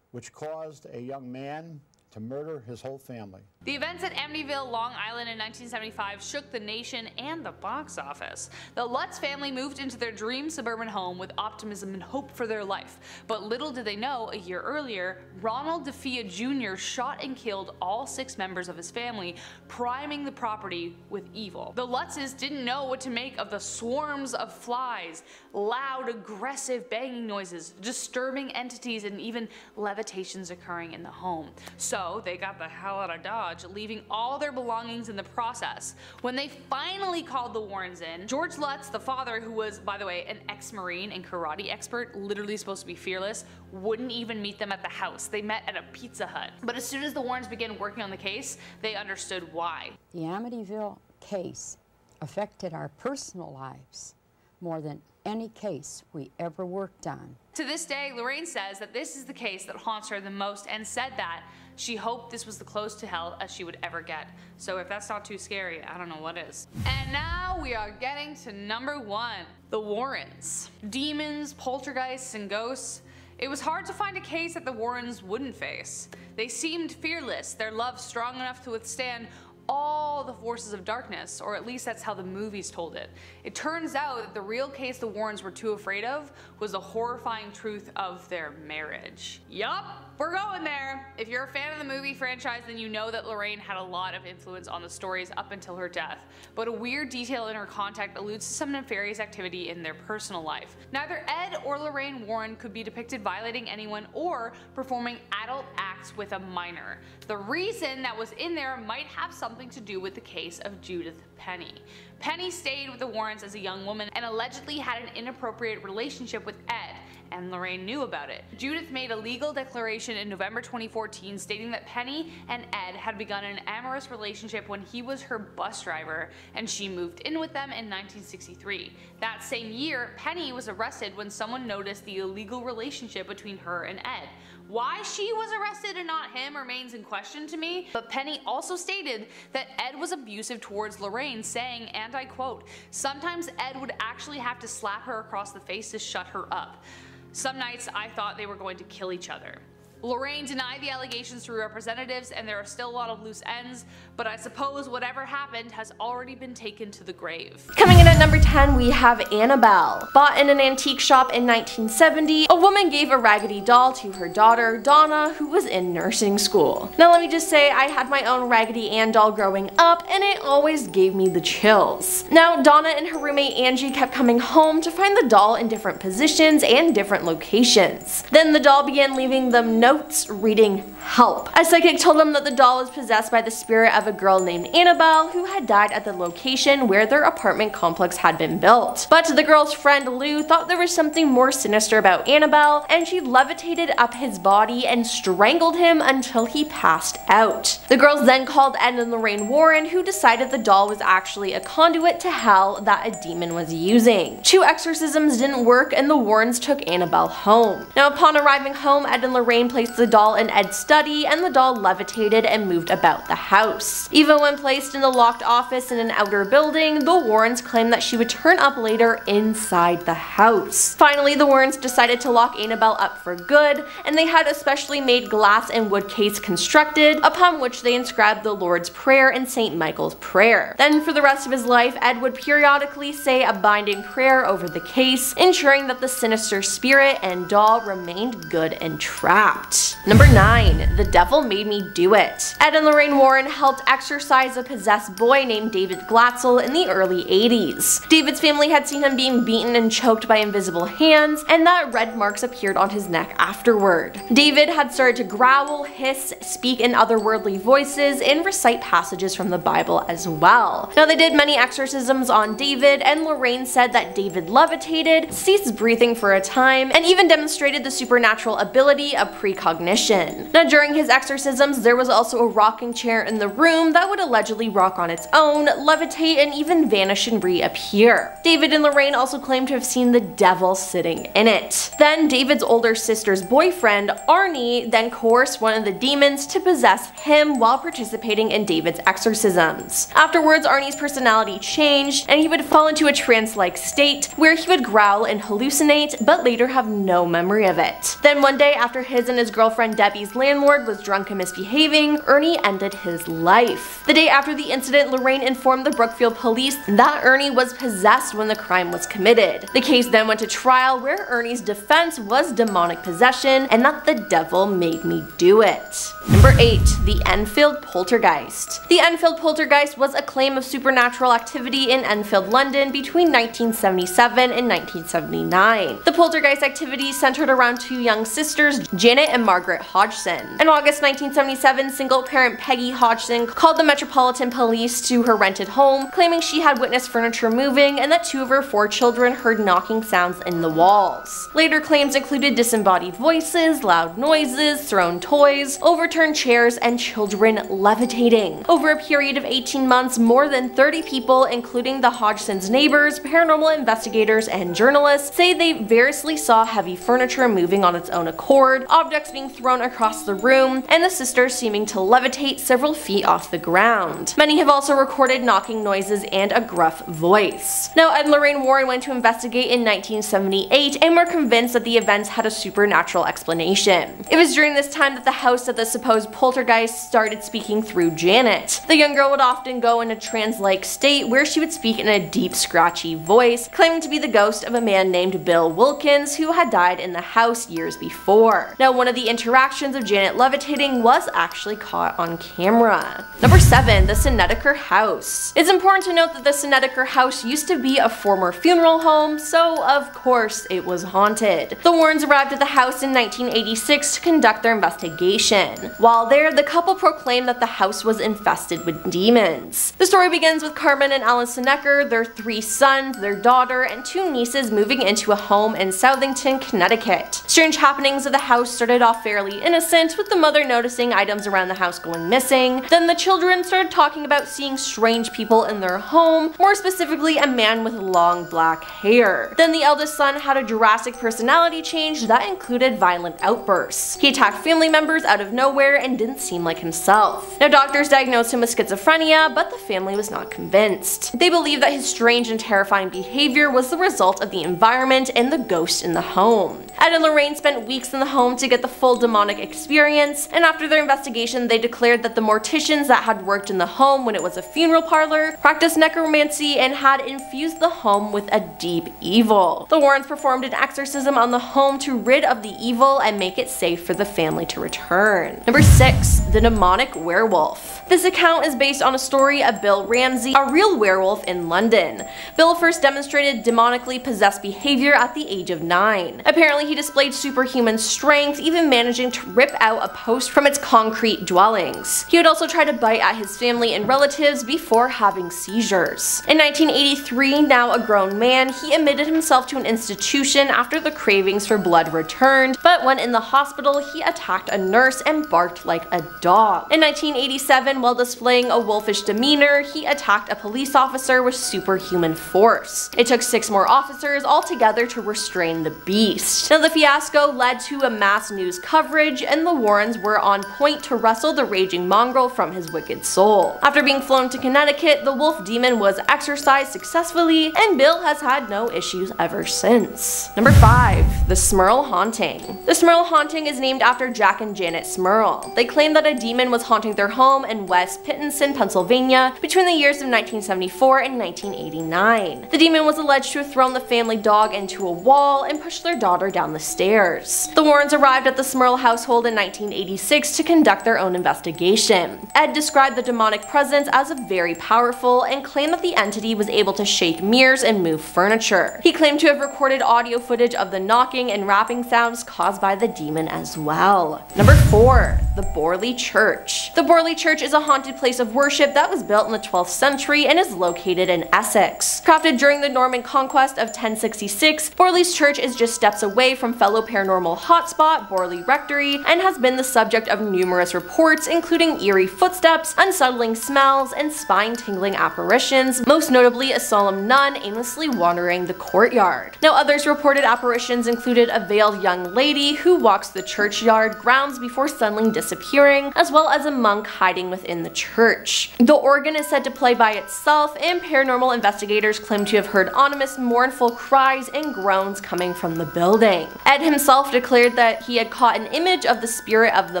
which caused a young man to murder his whole family. The events at Amityville, Long Island in 1975 shook the nation and the box office. The Lutz family moved into their dream suburban home with optimism and hope for their life. But little did they know, a year earlier, Ronald DeFia Jr. shot and killed all 6 members of his family, priming the property with evil. The Lutzes didn't know what to make of the swarms of flies, loud, aggressive banging noises, disturbing entities, and even levitations occurring in the home. So they got the hell out of Dodge, leaving all their belongings in the process. When they finally called the Warrens in, George Lutz, the father, who was, by the way, an ex-Marine and karate expert, literally supposed to be fearless, wouldn't even meet them at the house. They met at a Pizza Hut. But as soon as the Warrens began working on the case, they understood why. The Amityville case affected our personal lives more than any case we ever worked on. To this day, Lorraine says that this is the case that haunts her the most and said that she hoped this was the closest to hell as she would ever get. So if that's not too scary, I don't know what is. And now we are getting to number 1, the Warrens. Demons, poltergeists, and ghosts. It was hard to find a case that the Warrens wouldn't face. They seemed fearless, their love strong enough to withstand all the forces of darkness, or at least that's how the movies told it. It turns out that the real case the Warrens were too afraid of was the horrifying truth of their marriage. Yup, we're going there. If you're a fan of the movie franchise, then you know that Lorraine had a lot of influence on the stories up until her death, but a weird detail in her contact alludes to some nefarious activity in their personal life. Neither Ed or Lorraine Warren could be depicted violating anyone or performing adult acts with a minor. The reason that was in there might have something to do with the case of Judith Penny. Penny stayed with the Warrens as a young woman and allegedly had an inappropriate relationship with Ed, and Lorraine knew about it. Judith made a legal declaration in November 2014 stating that Penny and Ed had begun an amorous relationship when he was her bus driver and she moved in with them in 1963. That same year, Penny was arrested when someone noticed the illegal relationship between her and Ed. Why she was arrested and not him remains in question to me, but Penny also stated that Ed was abusive towards Lorraine, saying, and I quote, "Sometimes Ed would actually have to slap her across the face to shut her up. Some nights I thought they were going to kill each other." Lorraine denied the allegations through representatives, and there are still a lot of loose ends, but I suppose whatever happened has already been taken to the grave. Coming in at number 10, we have Annabelle. Bought in an antique shop in 1970, a woman gave a Raggedy doll to her daughter, Donna, who was in nursing school. Now let me just say, I had my own Raggedy Ann doll growing up, and it always gave me the chills. Now, Donna and her roommate Angie kept coming home to find the doll in different positions and different locations. Then the doll began leaving them notes reading help. A psychic told them that the doll was possessed by the spirit of a girl named Annabelle who had died at the location where their apartment complex had been built. But the girl's friend Lou thought there was something more sinister about Annabelle, and she levitated up his body and strangled him until he passed out. The girls then called Ed and Lorraine Warren, who decided the doll was actually a conduit to hell that a demon was using. 2 exorcisms didn't work, and the Warrens took Annabelle home. Now upon arriving home, Ed and Lorraine placed the doll in Ed's study, and the doll levitated and moved about the house. Even when placed in a locked office in an outer building, the Warrens claimed that she would turn up later inside the house. Finally, the Warrens decided to lock Annabelle up for good, and they had a specially made glass and wood case constructed, upon which they inscribed the Lord's Prayer and St. Michael's Prayer. Then for the rest of his life, Ed would periodically say a binding prayer over the case, ensuring that the sinister spirit and doll remained good and trapped. Number 9. The Devil Made Me Do It. Ed and Lorraine Warren helped exorcise a possessed boy named David Glatzel in the early 80s. David's family had seen him being beaten and choked by invisible hands, and that red marks appeared on his neck afterward. David had started to growl, hiss, speak in otherworldly voices, and recite passages from the Bible as well. Now they did many exorcisms on David, and Lorraine said that David levitated, ceased breathing for a time, and even demonstrated the supernatural ability of precognition. Now during his exorcisms, there was also a rocking chair in the room that would allegedly rock on its own, levitate, and even vanish and reappear. David and Lorraine also claimed to have seen the devil sitting in it. Then David's older sister's boyfriend, Arnie, then coerced one of the demons to possess him while participating in David's exorcisms. Afterwards, Arnie's personality changed, and he would fall into a trance-like state where he would growl and hallucinate, but later have no memory of it. Then one day, after his and his girlfriend Debbie's landlord was drunk and misbehaving, Ernie ended his life. The day after the incident, Lorraine informed the Brookfield police that Ernie was possessed when the crime was committed. The case then went to trial, where Ernie's defense was demonic possession and that the devil made me do it. Number 8. The Enfield Poltergeist. The Enfield Poltergeist was a claim of supernatural activity in Enfield, London between 1977 and 1979. The poltergeist activity centered around two young sisters, Janet and Margaret Hodgson. In August 1977, single-parent Peggy Hodgson called the Metropolitan Police to her rented home, claiming she had witnessed furniture moving and that two of her 4 children heard knocking sounds in the walls. Later claims included disembodied voices, loud noises, thrown toys, overturned chairs, and children levitating. Over a period of 18 months, more than 30 people, including the Hodgson's neighbors, paranormal investigators, and journalists, say they variously saw heavy furniture moving on its own accord, objects being thrown across the room, and the sisters seeming to levitate several feet off the ground. Many have also recorded knocking noises and a gruff voice. Now, Ed and Lorraine Warren went to investigate in 1978 and were convinced that the events had a supernatural explanation. It was during this time that the house that the supposed poltergeist started speaking through Janet. The young girl would often go in a trance-like state where she would speak in a deep, scratchy voice, claiming to be the ghost of a man named Bill Wilkins who had died in the house years before. Now, one of the interactions of Janet levitating was actually caught on camera. Number 7. The Snedeker House. It's important to note that the Snedeker House used to be a former funeral home, so of course it was haunted. The Warrens arrived at the house in 1986 to conduct their investigation. While there, the couple proclaimed that the house was infested with demons. The story begins with Carmen and Alan Snedeker, their 3 sons, their daughter, and 2 nieces moving into a home in Southington, Connecticut. Strange happenings of the house started off fairly innocent, with the mother noticing items around the house going missing. Then the children started talking about seeing strange people in their home, more specifically a man with long black hair. Then the eldest son had a drastic personality change that included violent outbursts. He attacked family members out of nowhere and didn't seem like himself. Now, doctors diagnosed him with schizophrenia, but the family was not convinced. They believed that his strange and terrifying behavior was the result of the environment and the ghost in the home. Ed and Lorraine spent weeks in the home to get the full demonic experience, and after their investigation, they declared that the morticians that had worked in the home when it was a funeral parlor practiced necromancy and had infused the home with a deep evil. The Warrens performed an exorcism on the home to rid of the evil and make it safe for the family to return. Number 6. The Demonic Werewolf. This account is based on a story of Bill Ramsey, a real werewolf in London. Bill first demonstrated demonically possessed behavior at the age of 9. Apparently, he displayed superhuman strength, even managing to rip out a post from its concrete dwellings. He would also try to bite at his family and relatives before having seizures. In 1983, now a grown man, he admitted himself to an institution after the cravings for blood returned, but when in the hospital, he attacked a nurse and barked like a dog. In 1987, while displaying a wolfish demeanor, he attacked a police officer with superhuman force. It took 6 more officers altogether to restrain the beast. Now, the fiasco led to a mass news coverage, and the Warrens were on point to wrestle the raging mongrel from his wicked soul. After being flown to Connecticut, the wolf demon was exorcised successfully, and Bill has had no issues ever since. Number 5. The Smurl Haunting. The Smurl Haunting is named after Jack and Janet Smurl. They claim that a demon was haunting their home in West Pittenson, Pennsylvania between the years of 1974 and 1989. The demon was alleged to have thrown the family dog into a wall and pushed their daughter down the stairs. The Warrens arrived at the Smurl household in 1986 to conduct their own investigation. Ed described the demonic presence as very powerful and claimed that the entity was able to shake mirrors and move furniture. He claimed to have recorded audio footage of the knocking and rapping sounds caused by the demon as well. Number 4. The Borley Church. The Borley Church is a haunted place of worship that was built in the 12th century and is located in Essex. Crafted during the Norman conquest of 1066, Borley's Church is just steps away from fellow paranormal hotspot Borley Rectory and has been the subject of numerous reports, including eerie footsteps, unsettling smells, and spine-tingling apparitions, most notably a solemn nun aimlessly wandering the courtyard. Now, others reported apparitions included a veiled young lady who walks the churchyard grounds before suddenly disappearing, as well as a monk hiding within the church. The organ is said to play by itself, and paranormal investigators claim to have heard ominous, mournful cries and groans coming from the building. Ed himself declared that he had caught an image of the spirit of the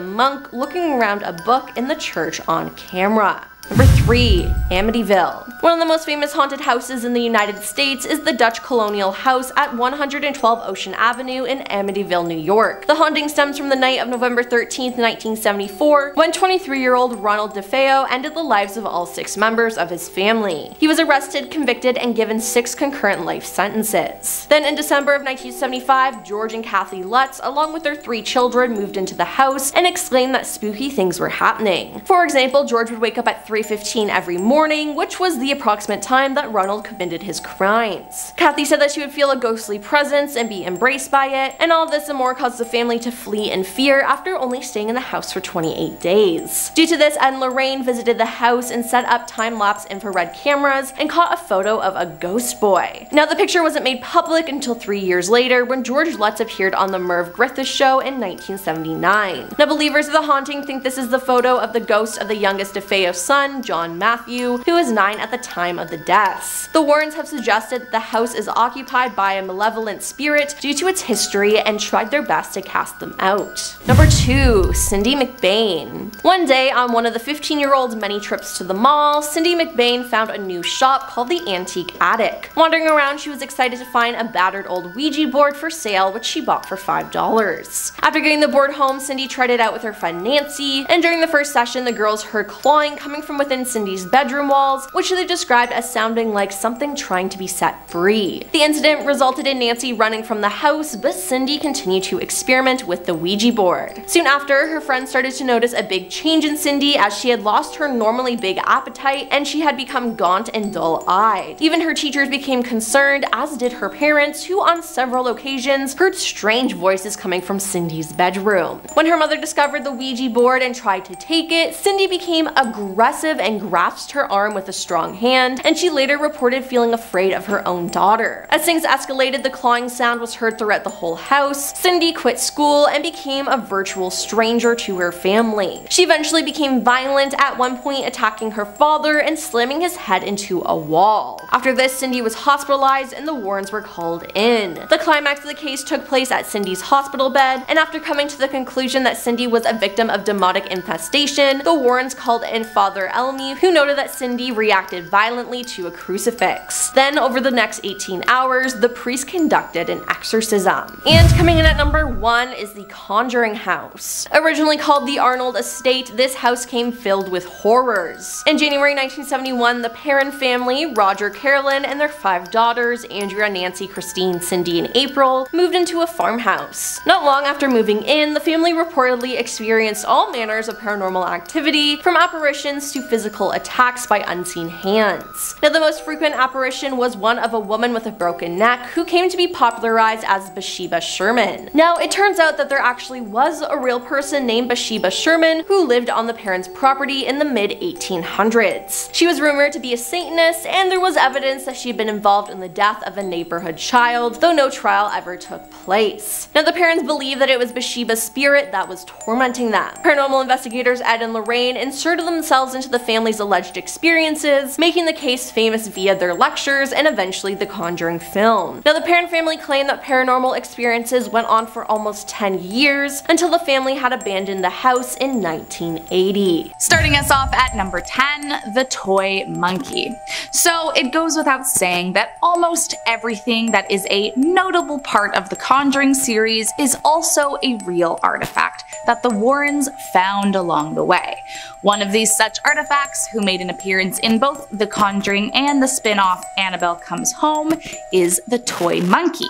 monk looking around a book in the church on camera. Number 3. Amityville. One of the most famous haunted houses in the United States is the Dutch colonial house at 112 Ocean Avenue in Amityville, New York. The haunting stems from the night of November 13, 1974, when 23-year-old Ronald DeFeo ended the lives of all 6 members of his family. He was arrested, convicted, and given 6 concurrent life sentences. Then in December of 1975, George and Kathy Lutz, along with their 3 children, moved into the house and exclaimed that spooky things were happening. For example, George would wake up at 3:15 every morning, which was the approximate time that Ronald committed his crimes. Kathy said that she would feel a ghostly presence and be embraced by it, and all this and more caused the family to flee in fear after only staying in the house for 28 days. Due to this, Ed and Lorraine visited the house and set up time-lapse infrared cameras and caught a photo of a ghost boy. Now, the picture wasn't made public until 3 years later when George Lutz appeared on the Merv Griffith show in 1979. Now, believers of the haunting think this is the photo of the ghost of the youngest DeFeo son, John Matthew, who was 9 at the time of the deaths. The Warrens have suggested that the house is occupied by a malevolent spirit due to its history and tried their best to cast them out. Number 2. Cindy McBain. One day, on one of the 15-year-old's many trips to the mall, Cindy McBain found a new shop called the Antique Attic. Wandering around, she was excited to find a battered old Ouija board for sale, which she bought for $5. After getting the board home, Cindy tried it out with her friend Nancy, and during the first session, the girls heard clawing coming from within Cindy's bedroom walls, which they described as sounding like something trying to be set free. The incident resulted in Nancy running from the house, but Cindy continued to experiment with the Ouija board. Soon after, her friends started to notice a big change in Cindy as she had lost her normally big appetite and she had become gaunt and dull-eyed. Even her teachers became concerned, as did her parents, who on several occasions heard strange voices coming from Cindy's bedroom. When her mother discovered the Ouija board and tried to take it, Cindy became aggressive and grasped her arm with a strong hand, and she later reported feeling afraid of her own daughter. As things escalated, the clawing sound was heard throughout the whole house. Cindy quit school and became a virtual stranger to her family. She eventually became violent, at one point attacking her father and slamming his head into a wall. After this, Cindy was hospitalized and the Warrens were called in. The climax of the case took place at Cindy's hospital bed, and after coming to the conclusion that Cindy was a victim of demonic infestation, the Warrens called in Father Elmy, who noted that Cindy reacted violently to a crucifix. Then, over the next 18 hours, the priest conducted an exorcism. And coming in at number 1 is the Conjuring House. Originally called the Arnold Estate, this house came filled with horrors. In January 1971, the Perron family, Roger, Carolyn, and their 5 daughters, Andrea, Nancy, Christine, Cindy, and April, moved into a farmhouse. Not long after moving in, the family reportedly experienced all manners of paranormal activity, from apparitions to physical attacks by unseen hands. Now, the most frequent apparition was one of a woman with a broken neck who came to be popularized as Bathsheba Sherman. Now, it turns out that there actually was a real person named Bathsheba Sherman who lived on the parents' property in the mid-1800s. She was rumored to be a Satanist, and there was evidence that she had been involved in the death of a neighborhood child, though no trial ever took place. Now, the parents believed that it was Bathsheba's spirit that was tormenting them. Paranormal investigators Ed and Lorraine inserted themselves into the family's alleged experiences, making the case famous via their lectures and eventually the Conjuring film. Now, the Perron family claimed that paranormal experiences went on for almost 10 years until the family had abandoned the house in 1980. Starting us off at number 10, the toy monkey. So it goes without saying that almost everything that is a notable part of the Conjuring series is also a real artifact that the Warrens found along the way. One of these such artifacts, who made an appearance in both The Conjuring and the spin-off Annabelle Comes Home, is the toy monkey.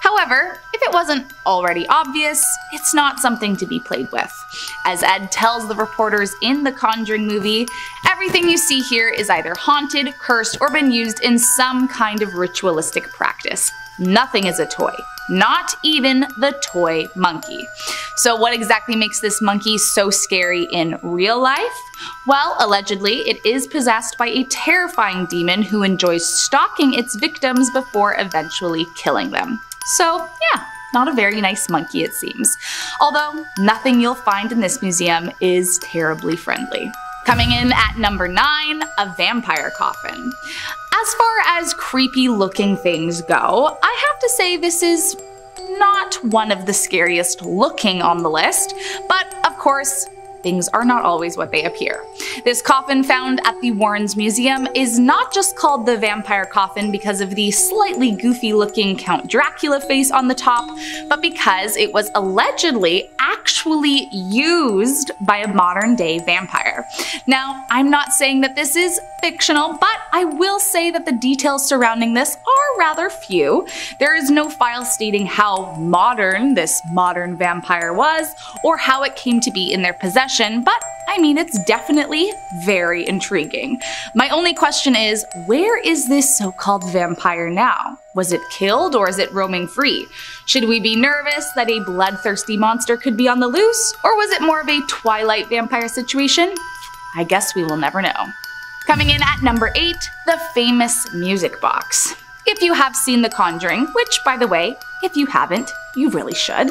However, if it wasn't already obvious, it's not something to be played with. As Ed tells the reporters in the Conjuring movie, everything you see here is either haunted, cursed, or been used in some kind of ritualistic practice. Nothing is a toy. not even the toy monkey. So what exactly makes this monkey so scary in real life? Well, allegedly, it is possessed by a terrifying demon who enjoys stalking its victims before eventually killing them. So yeah, not a very nice monkey it seems. Although, nothing you'll find in this museum is terribly friendly. Coming in at number 9, a vampire coffin. As far as creepy looking things go, I have to say this is not one of the scariest looking on the list, but of course, things are not always what they appear. This coffin found at the Warrens Museum is not just called the vampire coffin because of the slightly goofy looking Count Dracula face on the top, but because it was allegedly actually used by a modern day vampire. Now, I'm not saying that this is fictional, but I will say that the details surrounding this are rather few. There is no file stating how modern this modern vampire was, or how it came to be in their possession, but I mean, it's definitely very intriguing. My only question is, where is this so-called vampire now? Was it killed or is it roaming free? Should we be nervous that a bloodthirsty monster could be on the loose, or was it more of a Twilight vampire situation? I guess we will never know. Coming in at number 8, the famous music box. If you have seen The Conjuring, which by the way, if you haven't, you really should,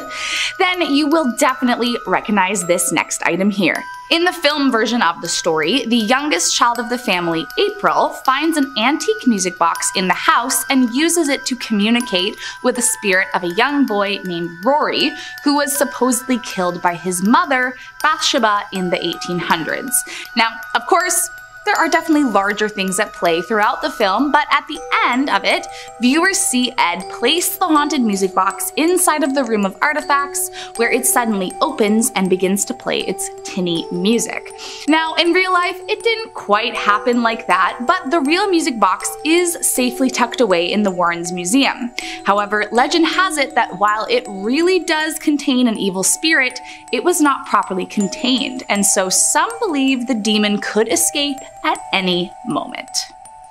then you will definitely recognize this next item here. In the film version of the story, the youngest child of the family, April, finds an antique music box in the house and uses it to communicate with the spirit of a young boy named Rory, who was supposedly killed by his mother, Bathsheba, in the 1800s. Now, of course, there are definitely larger things at play throughout the film, but at the end of it, viewers see Ed place the haunted music box inside of the room of artifacts, where it suddenly opens and begins to play its tinny music. Now, in real life, it didn't quite happen like that, but the real music box is safely tucked away in the Warrens Museum. However, legend has it that while it really does contain an evil spirit, it was not properly contained, and so some believe the demon could escape at any moment.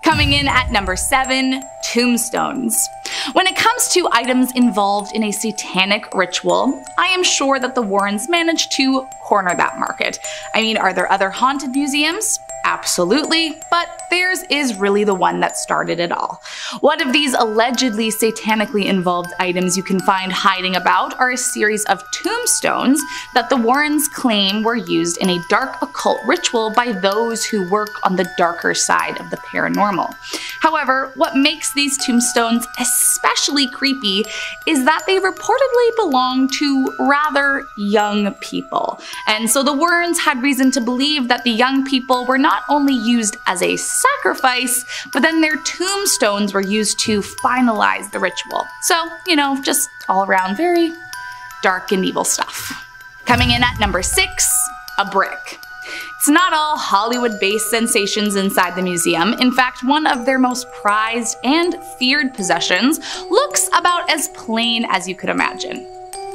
Coming in at number 7, tombstones. When it comes to items involved in a satanic ritual, I am sure that the Warrens managed to corner that market. I mean, are there other haunted museums? Absolutely, but theirs is really the one that started it all. One of these allegedly satanically involved items you can find hiding about are a series of tombstones that the Warrens claim were used in a dark occult ritual by those who work on the darker side of the paranormal. However, what makes these tombstones especially creepy is that they reportedly belong to rather young people. And so the Warrens had reason to believe that the young people were not only used as a sacrifice, but then their tombstones were used to finalize the ritual. So, you know, just all around very dark and evil stuff. Coming in at number 6, a brick. It's not all Hollywood-based sensations inside the museum. In fact, one of their most prized and feared possessions looks about as plain as you could imagine.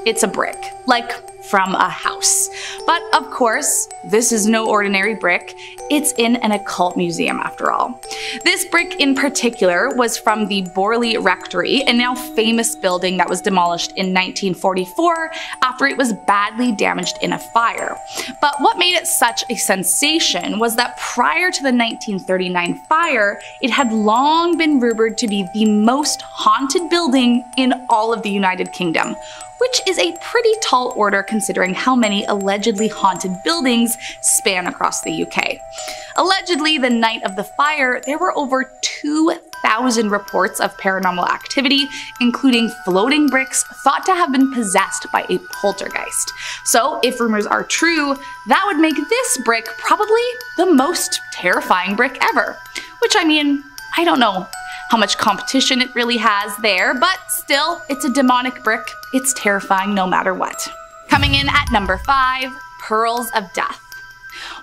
It's a brick, like from a house. But of course, this is no ordinary brick. It's in an occult museum after all. This brick in particular was from the Borley Rectory, a now famous building that was demolished in 1944 after it was badly damaged in a fire. But what made it such a sensation was that prior to the 1939 fire, it had long been rumored to be the most haunted building in all of the United Kingdom, which is a pretty tall order considering how many allegedly haunted buildings span across the UK. Allegedly, the night of the fire, there were over 2,000 reports of paranormal activity, including floating bricks thought to have been possessed by a poltergeist. So, if rumors are true, that would make this brick probably the most terrifying brick ever. Which, I mean, I don't know how much competition it really has there, but still, it's a demonic brick. It's terrifying no matter what. Coming in at number 5, pearls of death.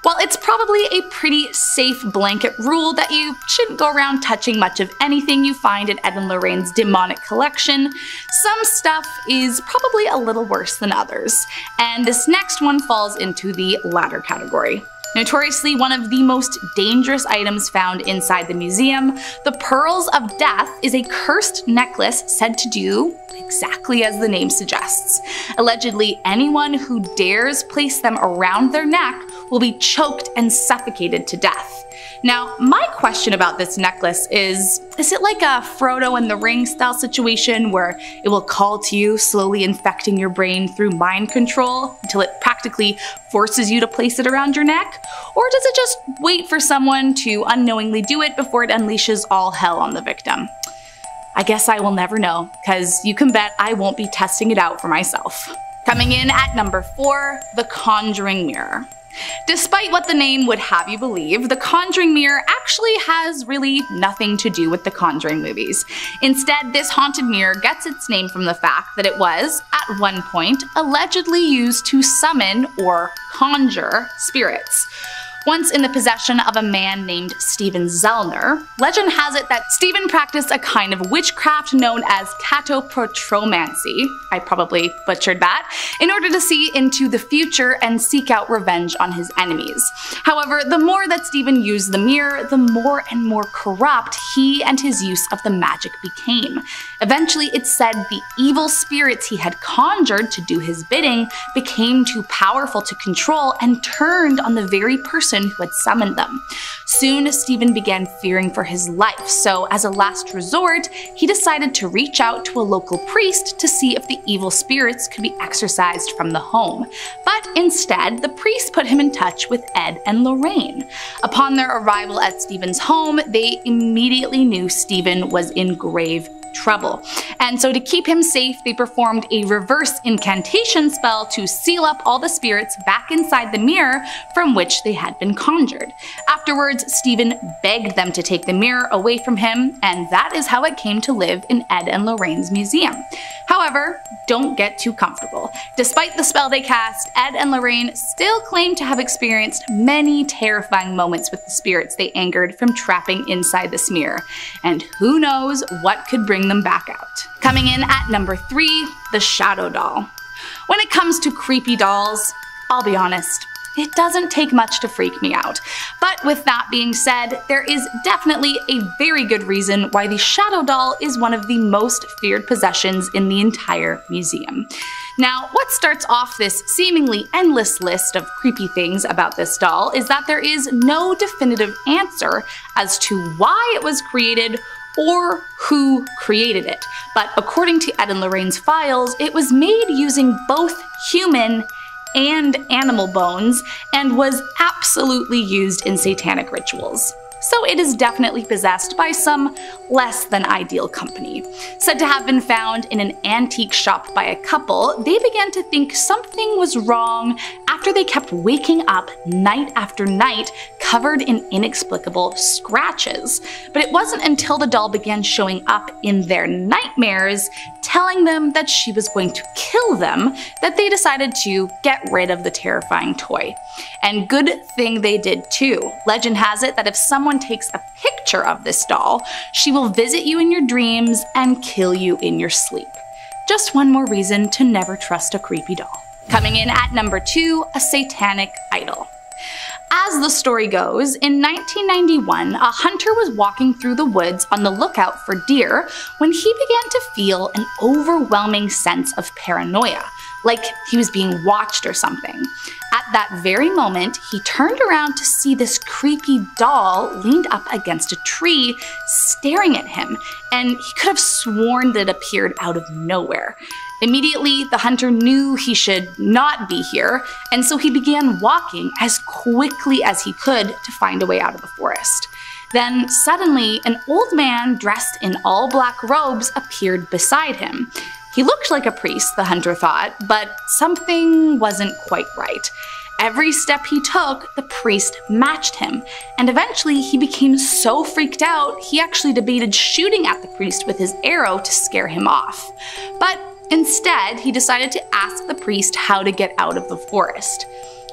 While it's probably a pretty safe blanket rule that you shouldn't go around touching much of anything you find in Ed and Lorraine's demonic collection, some stuff is probably a little worse than others, and this next one falls into the latter category. Notoriously one of the most dangerous items found inside the museum, the Pearls of Death is a cursed necklace said to do exactly as the name suggests. Allegedly, anyone who dares place them around their neck will be choked and suffocated to death. Now, my question about this necklace is it like a Frodo and the Ring style situation where it will call to you, slowly infecting your brain through mind control until it practically forces you to place it around your neck? Or does it just wait for someone to unknowingly do it before it unleashes all hell on the victim? I guess I will never know, because you can bet I won't be testing it out for myself. Coming in at number 4, the Conjuring Mirror. Despite what the name would have you believe, the Conjuring Mirror actually has really nothing to do with the Conjuring movies. Instead, this haunted mirror gets its name from the fact that it was, at one point, allegedly used to summon or conjure spirits. Once in the possession of a man named Stephen Zellner, legend has it that Stephen practiced a kind of witchcraft known as catoprotromancy, I probably butchered that, in order to see into the future and seek out revenge on his enemies. However, the more that Stephen used the mirror, the more and more corrupt he and his use of the magic became. Eventually, it's said the evil spirits he had conjured to do his bidding became too powerful to control and turned on the very person who had summoned them. Soon, Stephen began fearing for his life, so as a last resort, he decided to reach out to a local priest to see if the evil spirits could be exorcised from the home. But instead, the priest put him in touch with Ed and Lorraine. Upon their arrival at Stephen's home, they immediately knew Stephen was in grave trouble. And so to keep him safe, they performed a reverse incantation spell to seal up all the spirits back inside the mirror from which they had been conjured. Afterwards, Stephen begged them to take the mirror away from him, and that is how it came to live in Ed and Lorraine's museum. However, don't get too comfortable. Despite the spell they cast, Ed and Lorraine still claim to have experienced many terrifying moments with the spirits they angered from trapping inside this mirror. And who knows what could bring them back out. Coming in at number 3, the Shadow Doll. When it comes to creepy dolls, I'll be honest, it doesn't take much to freak me out. But with that being said, there is definitely a very good reason why the Shadow Doll is one of the most feared possessions in the entire museum. Now, what starts off this seemingly endless list of creepy things about this doll is that there is no definitive answer as to why it was created or who created it. But according to Ed and Lorraine's files, it was made using both human and animal bones and was absolutely used in satanic rituals. So it is definitely possessed by some less than ideal company. Said to have been found in an antique shop by a couple, they began to think something was wrong after they kept waking up night after night covered in inexplicable scratches. But it wasn't until the doll began showing up in their nightmares, telling them that she was going to kill them, that they decided to get rid of the terrifying toy. And good thing they did too. Legend has it that if someone takes a picture of this doll, she will visit you in your dreams and kill you in your sleep. Just one more reason to never trust a creepy doll. Coming in at number 2, a satanic idol. As the story goes, in 1991, a hunter was walking through the woods on the lookout for deer when he began to feel an overwhelming sense of paranoia, like he was being watched or something. At that very moment, he turned around to see this creepy doll leaned up against a tree, staring at him, and he could have sworn that it appeared out of nowhere. Immediately, the hunter knew he should not be here, and so he began walking as quickly as he could to find a way out of the forest. Then, suddenly, an old man dressed in all black robes appeared beside him. He looked like a priest, the hunter thought, but something wasn't quite right. Every step he took, the priest matched him, and eventually he became so freaked out, he actually debated shooting at the priest with his arrow to scare him off. But instead, he decided to ask the priest how to get out of the forest.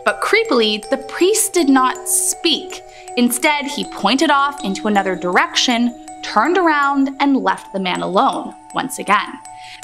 But creepily, the priest did not speak. Instead, he pointed off into another direction, turned around, and left the man alone once again.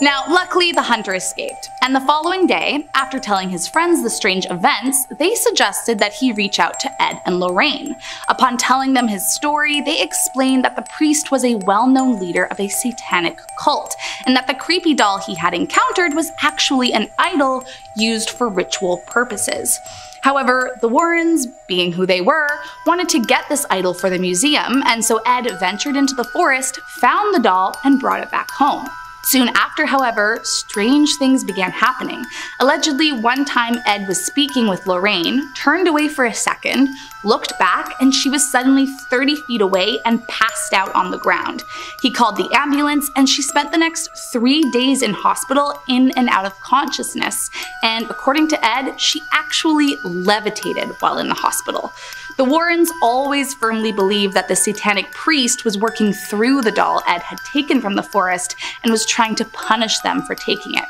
Now, luckily the hunter escaped, and the following day, after telling his friends the strange events, they suggested that he reach out to Ed and Lorraine. Upon telling them his story, they explained that the priest was a well-known leader of a satanic cult, and that the creepy doll he had encountered was actually an idol used for ritual purposes. However, the Warrens, being who they were, wanted to get this idol for the museum, and so Ed ventured into the forest, found the doll, and brought it back home. Soon after, however, strange things began happening. Allegedly, one time Ed was speaking with Lorraine, turned away for a second, looked back, and she was suddenly 30 feet away and passed out on the ground. He called the ambulance, and she spent the next 3 days in hospital in and out of consciousness, and according to Ed, she actually levitated while in the hospital. The Warrens always firmly believed that the satanic priest was working through the doll Ed had taken from the forest and was trying to punish them for taking it.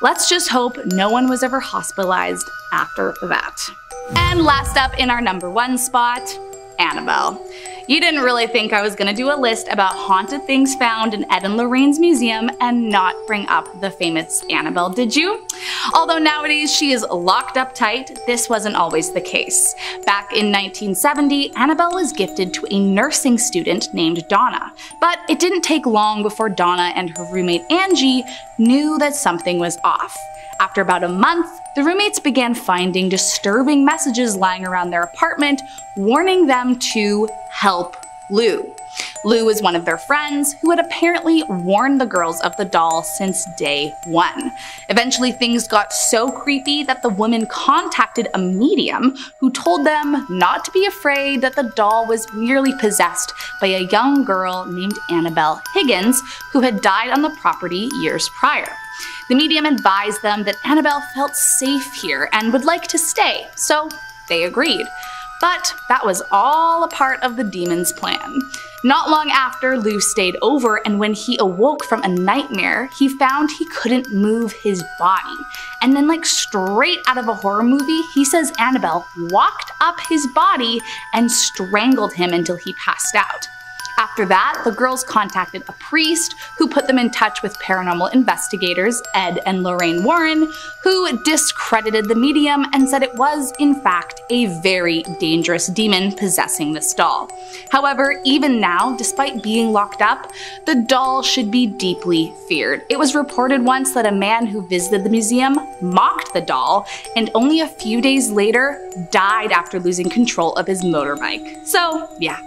Let's just hope no one was ever hospitalized after that. And last up in our number 1 spot, Annabelle. You didn't really think I was gonna do a list about haunted things found in Ed and Lorraine's museum and not bring up the famous Annabelle, did you? Although nowadays she is locked up tight, this wasn't always the case. Back in 1970, Annabelle was gifted to a nursing student named Donna. But it didn't take long before Donna and her roommate Angie knew that something was off. After about a month, the roommates began finding disturbing messages lying around their apartment, warning them to help Lou. Lou was one of their friends who had apparently warned the girls of the doll since day 1. Eventually things got so creepy that the woman contacted a medium who told them not to be afraid, that the doll was merely possessed by a young girl named Annabelle Higgins who had died on the property years prior. The medium advised them that Annabelle felt safe here and would like to stay, so they agreed. But that was all a part of the demon's plan. Not long after, Lou stayed over, and when he awoke from a nightmare, he found he couldn't move his body. And then, like straight out of a horror movie, he says Annabelle walked up his body and strangled him until he passed out. After that, the girls contacted a priest who put them in touch with paranormal investigators, Ed and Lorraine Warren, who discredited the medium and said it was, in fact, a very dangerous demon possessing this doll. However, even now, despite being locked up, the doll should be deeply feared. It was reported once that a man who visited the museum mocked the doll and only a few days later died after losing control of his motorbike. So, yeah,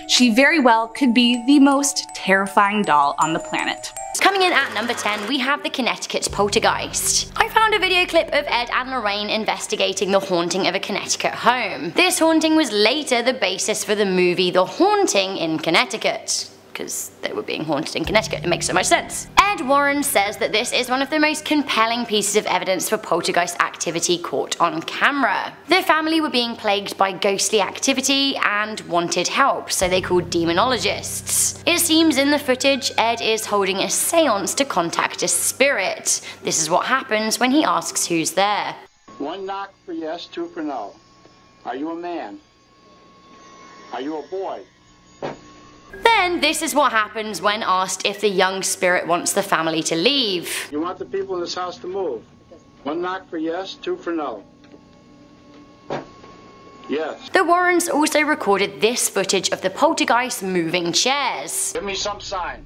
she very well could be the most terrifying doll on the planet. Coming in at number 10, we have the Connecticut poltergeist. I found a video clip of Ed and Lorraine investigating the haunting of a Connecticut home. This haunting was later the basis for the movie The Haunting in Connecticut, because they were being haunted in Connecticut. It makes so much sense. Ed Warren says that this is one of the most compelling pieces of evidence for poltergeist activity caught on camera. The family were being plagued by ghostly activity and wanted help, so they called demonologists. It seems in the footage, Ed is holding a seance to contact a spirit. This is what happens when he asks who's there. 1 knock for yes, 2 for no. Are you a man? Are you a boy? Then this is what happens when asked if the young spirit wants the family to leave. You want the people in this house to move. 1 knock for yes, 2 for no. Yes. The Warrens also recorded this footage of the poltergeist moving chairs. Give me some sign.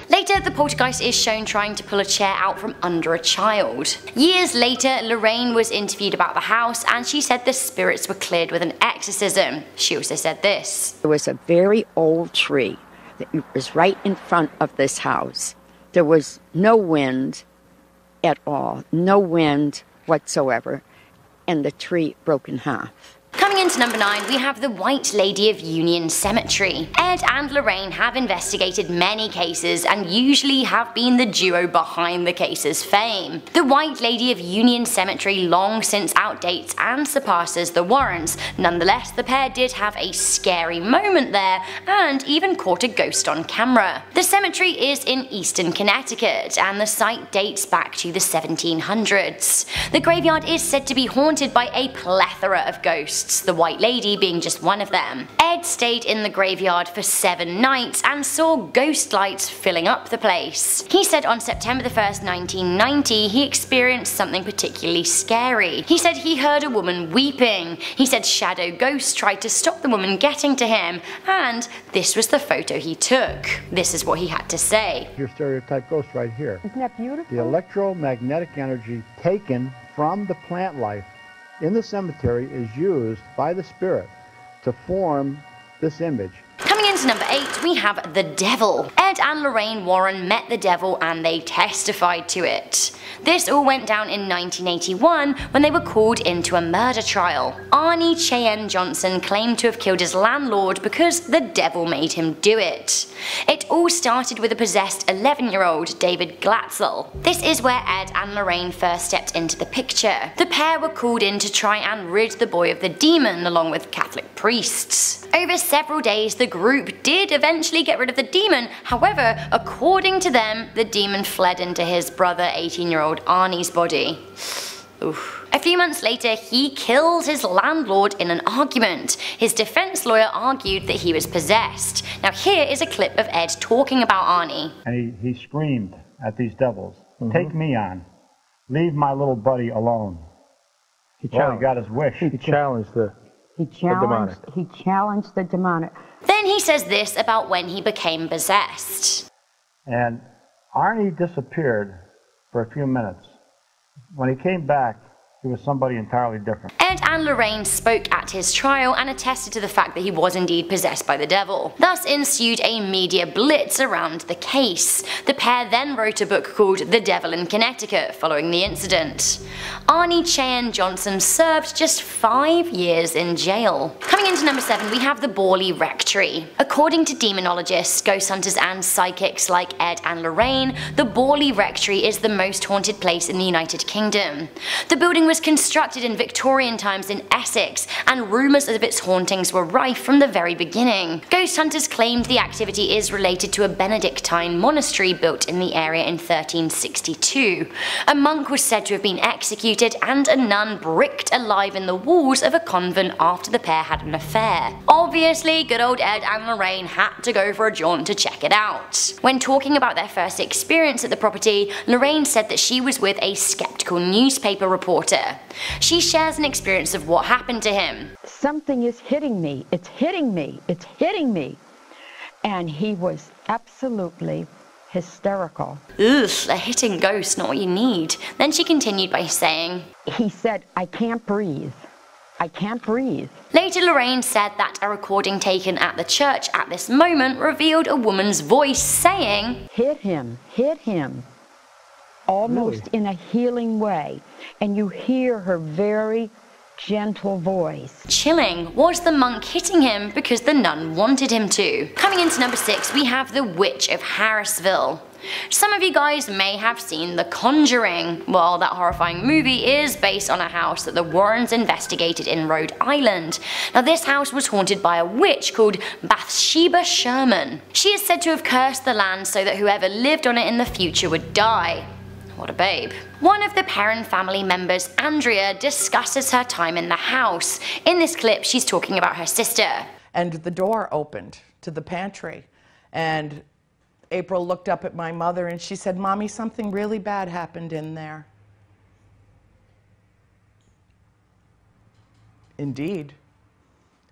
Later, the poltergeist is shown trying to pull a chair out from under a child. Years later, Lorraine was interviewed about the house and she said the spirits were cleared with an exorcism. She also said this. There was a very old tree that was right in front of this house. There was no wind at all, no wind whatsoever, and the tree broke in half. Coming into number 9, we have the White Lady of Union Cemetery. Ed and Lorraine have investigated many cases and usually have been the duo behind the case's fame. The White Lady of Union Cemetery long since outdates and surpasses the Warrens. Nonetheless, the pair did have a scary moment there and even caught a ghost on camera. The cemetery is in eastern Connecticut and the site dates back to the 1700s. The graveyard is said to be haunted by a plethora of ghosts. The the White Lady being just one of them. Ed stayed in the graveyard for 7 nights and saw ghost lights filling up the place. He said on September 1st, 1990, he experienced something particularly scary. He said he heard a woman weeping. He said shadow ghosts tried to stop the woman getting to him, and this was the photo he took. This is what he had to say. Your stereotype ghost right here. Isn't that beautiful? The electromagnetic energy taken from the plant life in the cemetery is used by the spirit to form this image. Coming into number 8, we have the devil. Ed and Lorraine Warren met the devil and they testified to it. This all went down in 1981 when they were called into a murder trial. Arnie Cheyenne Johnson claimed to have killed his landlord because the devil made him do it. It all started with a possessed 11-year-old, David Glatzel. This is where Ed and Lorraine first stepped into the picture. The pair were called in to try and rid the boy of the demon along with Catholic priests. Over several days, the group did eventually get rid of the demon. However, according to them, the demon fled into his brother, 18-year-old Arnie's body. Oof. A few months later, he killed his landlord in an argument. His defense lawyer argued that he was possessed. Now here is a clip of Ed talking about Arnie. And he screamed at these devils, "Take me on. Leave my little buddy alone." He got his wish. He challenged the demonic. He challenged the demonic. Then he says this about when he became possessed. And Arnie disappeared for a few minutes. When he came back, he was somebody entirely different. Ed and Lorraine spoke at his trial and attested to the fact that he was indeed possessed by the devil. Thus ensued a media blitz around the case. The pair then wrote a book called The Devil in Connecticut following the incident. Arnie Cheyenne Johnson served just 5 years in jail. Coming into number 7, we have the Borley Rectory. According to demonologists, ghost hunters and psychics like Ed and Lorraine, the Borley Rectory is the most haunted place in the United Kingdom. The building was constructed in Victorian times in Essex, and rumours of its hauntings were rife from the very beginning. Ghost hunters claimed the activity is related to a Benedictine monastery built in the area in 1362. A monk was said to have been executed, and a nun bricked alive in the walls of a convent after the pair had an affair. Obviously, good old Ed and Lorraine had to go for a jaunt to check it out. When talking about their first experience at the property, Lorraine said that she was with a skeptical newspaper reporter. She shares an experience of what happened to him. Something is hitting me. It's hitting me. It's hitting me. And he was absolutely hysterical. Ugh, a hitting ghost, not what you need. Then she continued by saying, He said, I can't breathe. I can't breathe. Later, Lorraine said that a recording taken at the church at this moment revealed a woman's voice saying, Hit him. Hit him. Almost in a healing way, and you hear her very gentle voice. Chilling. Was the monk hitting him because the nun wanted him to? Coming into number 6, we have The Witch of Harrisville. Some of you guys may have seen The Conjuring. Well, that horrifying movie is based on a house that the Warrens investigated in Rhode Island. Now this house was haunted by a witch called Bathsheba Sherman. She is said to have cursed the land so that whoever lived on it in the future would die. What a babe. One of the Perrin family members, Andrea, discusses her time in the house. In this clip, she's talking about her sister. And the door opened to the pantry, and April looked up at my mother and she said, Mommy, something really bad happened in there. Indeed.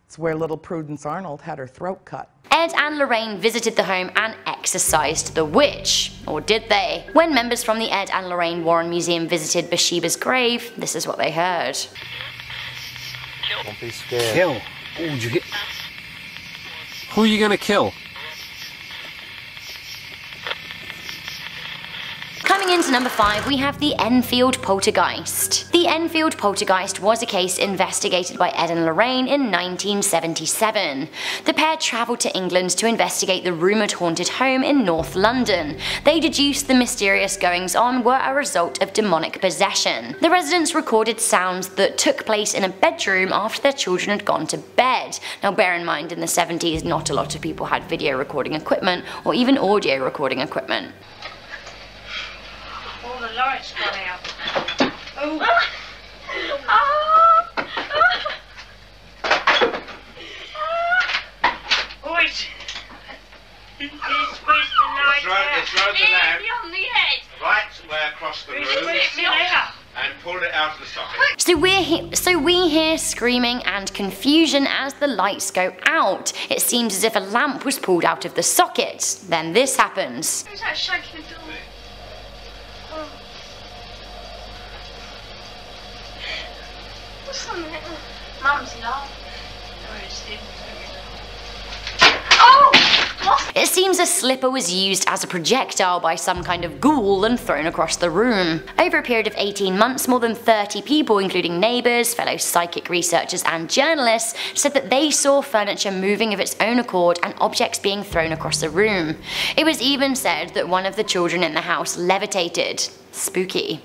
It's where little Prudence Arnold had her throat cut. Ed and Lorraine visited the home and exorcised the witch. Or did they? When members from the Ed and Lorraine Warren Museum visited Bathsheba's grave, this is what they heard. Don't be scared. Kill. Who are you gonna kill? Coming into number 5, we have the Enfield Poltergeist. The Enfield Poltergeist was a case investigated by Ed and Lorraine in 1977. The pair travelled to England to investigate the rumoured haunted home in North London. They deduced the mysterious goings-on were a result of demonic possession. The residents recorded sounds that took place in a bedroom after their children had gone to bed. Now bear in mind, in the 70s not a lot of people had video recording equipment or even audio recording equipment. The light's gone out. Oh. drove the lamp right way across the room and pulled it out of the socket. So we hear screaming and confusion as the lights go out. It seems as if a lamp was pulled out of the socket. Then this happens. Who's that shaking the door? Oh. What's on there? Mum's laughing. It seems a slipper was used as a projectile by some kind of ghoul and thrown across the room. Over a period of 18 months, more than 30 people, including neighbours, fellow psychic researchers and journalists, said that they saw furniture moving of its own accord and objects being thrown across the room. It was even said that one of the children in the house levitated. Spooky.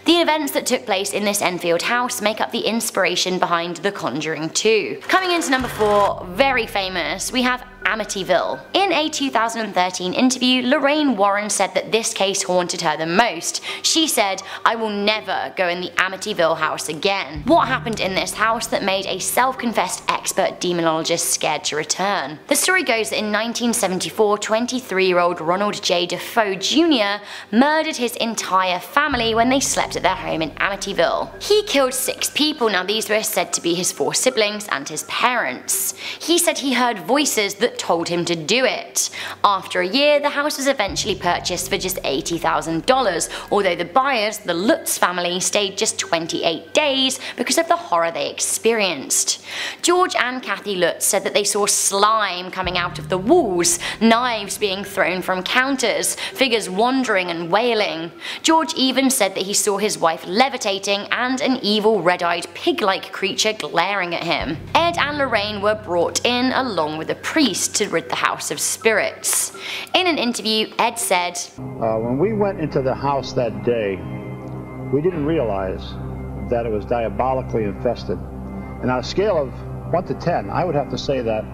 The events that took place in this Enfield house make up the inspiration behind The Conjuring 2. Coming into number 4, very famous, we have Amityville. In a 2013 interview, Lorraine Warren said that this case haunted her the most. She said, "I will never go in the Amityville house again." What happened in this house that made a self-confessed expert demonologist scared to return? The story goes that in 1974, 23-year-old Ronald J. Defoe Jr. murdered his entire family when they slept at their home in Amityville. He killed 6 people. Now these were said to be his 4 siblings and his parents. He said he heard voices that told him to do it. After a year, the house was eventually purchased for just $80,000, although the buyers, the Lutz family, stayed just 28 days because of the horror they experienced. George and Kathy Lutz said that they saw slime coming out of the walls, knives being thrown from counters, figures wandering and wailing. George even said that he saw his wife levitating and an evil red-eyed pig-like creature glaring at him. Ed and Lorraine were brought in along with a priest to rid the house of spirits. In an interview, Ed said, when we went into the house that day, we didn't realize that it was diabolically infested. And on a scale of 1 to 10, I would have to say that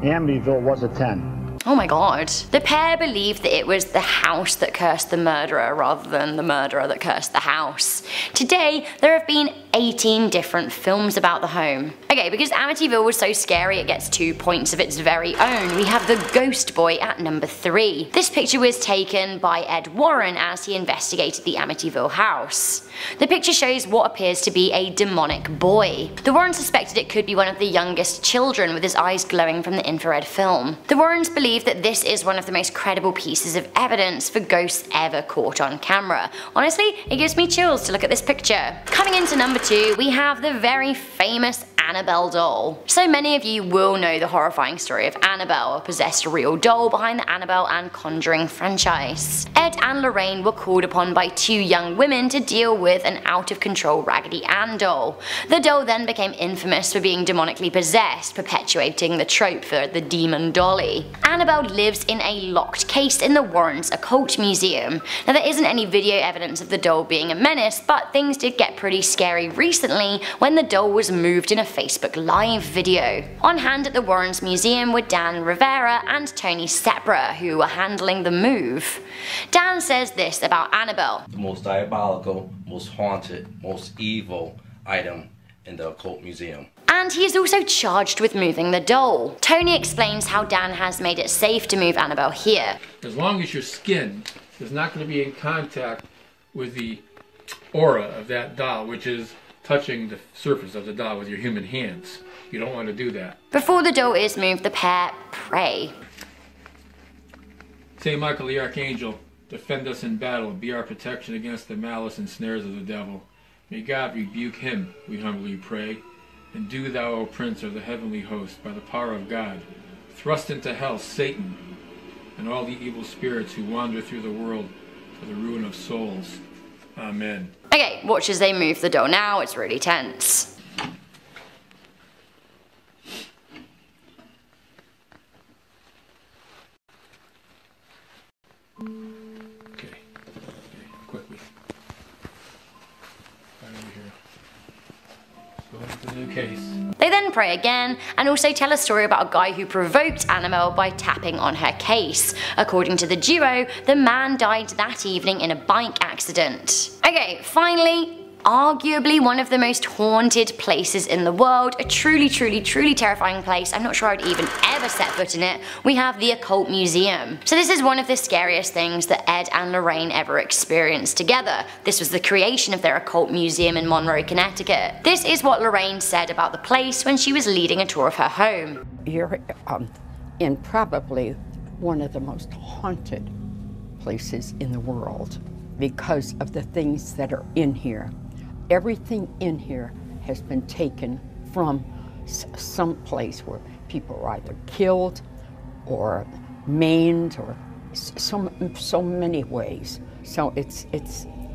Amityville was a 10. Oh my god. The pair believed that it was the house that cursed the murderer rather than the murderer that cursed the house. Today, there have been 18 different films about the home. Okay, because Amityville was so scary it gets 2 points of its very own. We have The Ghost Boy at number 3. This picture was taken by Ed Warren as he investigated the Amityville house. The picture shows what appears to be a demonic boy. The Warrens suspected it could be one of the youngest children with his eyes glowing from the infrared film. The Warrens believe that this is one of the most credible pieces of evidence for ghosts ever caught on camera. Honestly, it gives me chills to look at this picture. Coming into number 2, we have the very famous Annabelle doll. So many of you will know the horrifying story of Annabelle, a possessed real doll behind the Annabelle and Conjuring franchise. Ed and Lorraine were called upon by 2 young women to deal with an out-of-control Raggedy Ann doll. The doll then became infamous for being demonically possessed, perpetuating the trope for the demon dolly. Annabelle lives in a locked case in the Warrens Occult Museum. Now there isn't any video evidence of the doll being a menace, but things did get pretty scary recently when the doll was moved in a Facebook Live video. On hand at the Warrens Museum were Dan Rivera and Tony Sepra, who were handling the move. Dan says this about Annabelle. The most diabolical, most haunted, most evil item in the occult museum. And he is also charged with moving the doll. Tony explains how Dan has made it safe to move Annabelle here. As long as your skin is not going to be in contact with the aura of that doll, which is touching the surface of the doll with your human hands. You don't want to do that. Before the doll is moved, the pair pray. Saint Michael the Archangel, defend us in battle, be our protection against the malice and snares of the devil. May God rebuke him, we humbly pray. And do thou, O Prince of the heavenly host, by the power of God, thrust into hell Satan and all the evil spirits who wander through the world for the ruin of souls. Amen. Okay, watch as they move the doll now, it's really tense. Okay, quickly. Right over here. Go into the new case. They then pray again, and also tell a story about a guy who provoked Annabelle by tapping on her case. According to the duo, the man died that evening in a bike accident. Okay, finally, Arguably one of the most haunted places in the world, a truly terrifying place. I'm not sure I'd even ever set foot in it. We have the Occult Museum. So this is one of the scariest things that Ed and Lorraine ever experienced together. This was the creation of their occult museum in Monroe, Connecticut. This is what Lorraine said about the place when she was leading a tour of her home. You're in probably one of the most haunted places in the world because of the things that are in here. Everything in here has been taken from some place where people were either killed or maimed or so many ways. So it's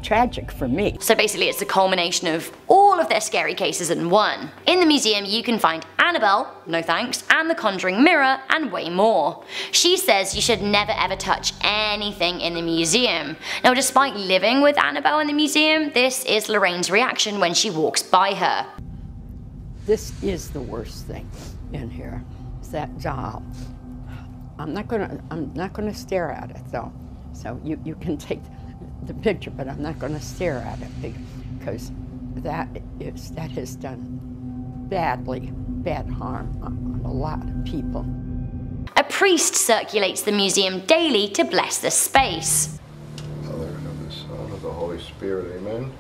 tragic for me. So basically it's the culmination of all of their scary cases in one. In the museum you can find Annabelle, no thanks, and the Conjuring Mirror, and way more. She says you should never ever touch anything in the museum. Now despite living with Annabelle in the museum, this is Lorraine's reaction when she walks by her. This is the worst thing in here, is that doll. I'm not gonna stare at it though. So you can take the picture, but I'm not going to stare at it because that has done bad harm on a lot of people. A priest circulates the museum daily to bless the space. Father, of the Son, of the Holy Spirit, amen.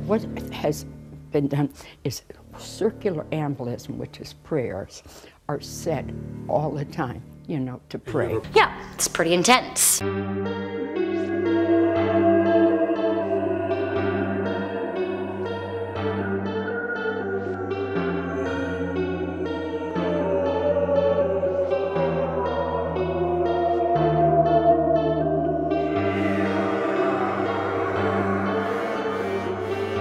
What has been done is circular embolism, which is prayers, are said all the time, you know, to pray. Yeah, it's pretty intense.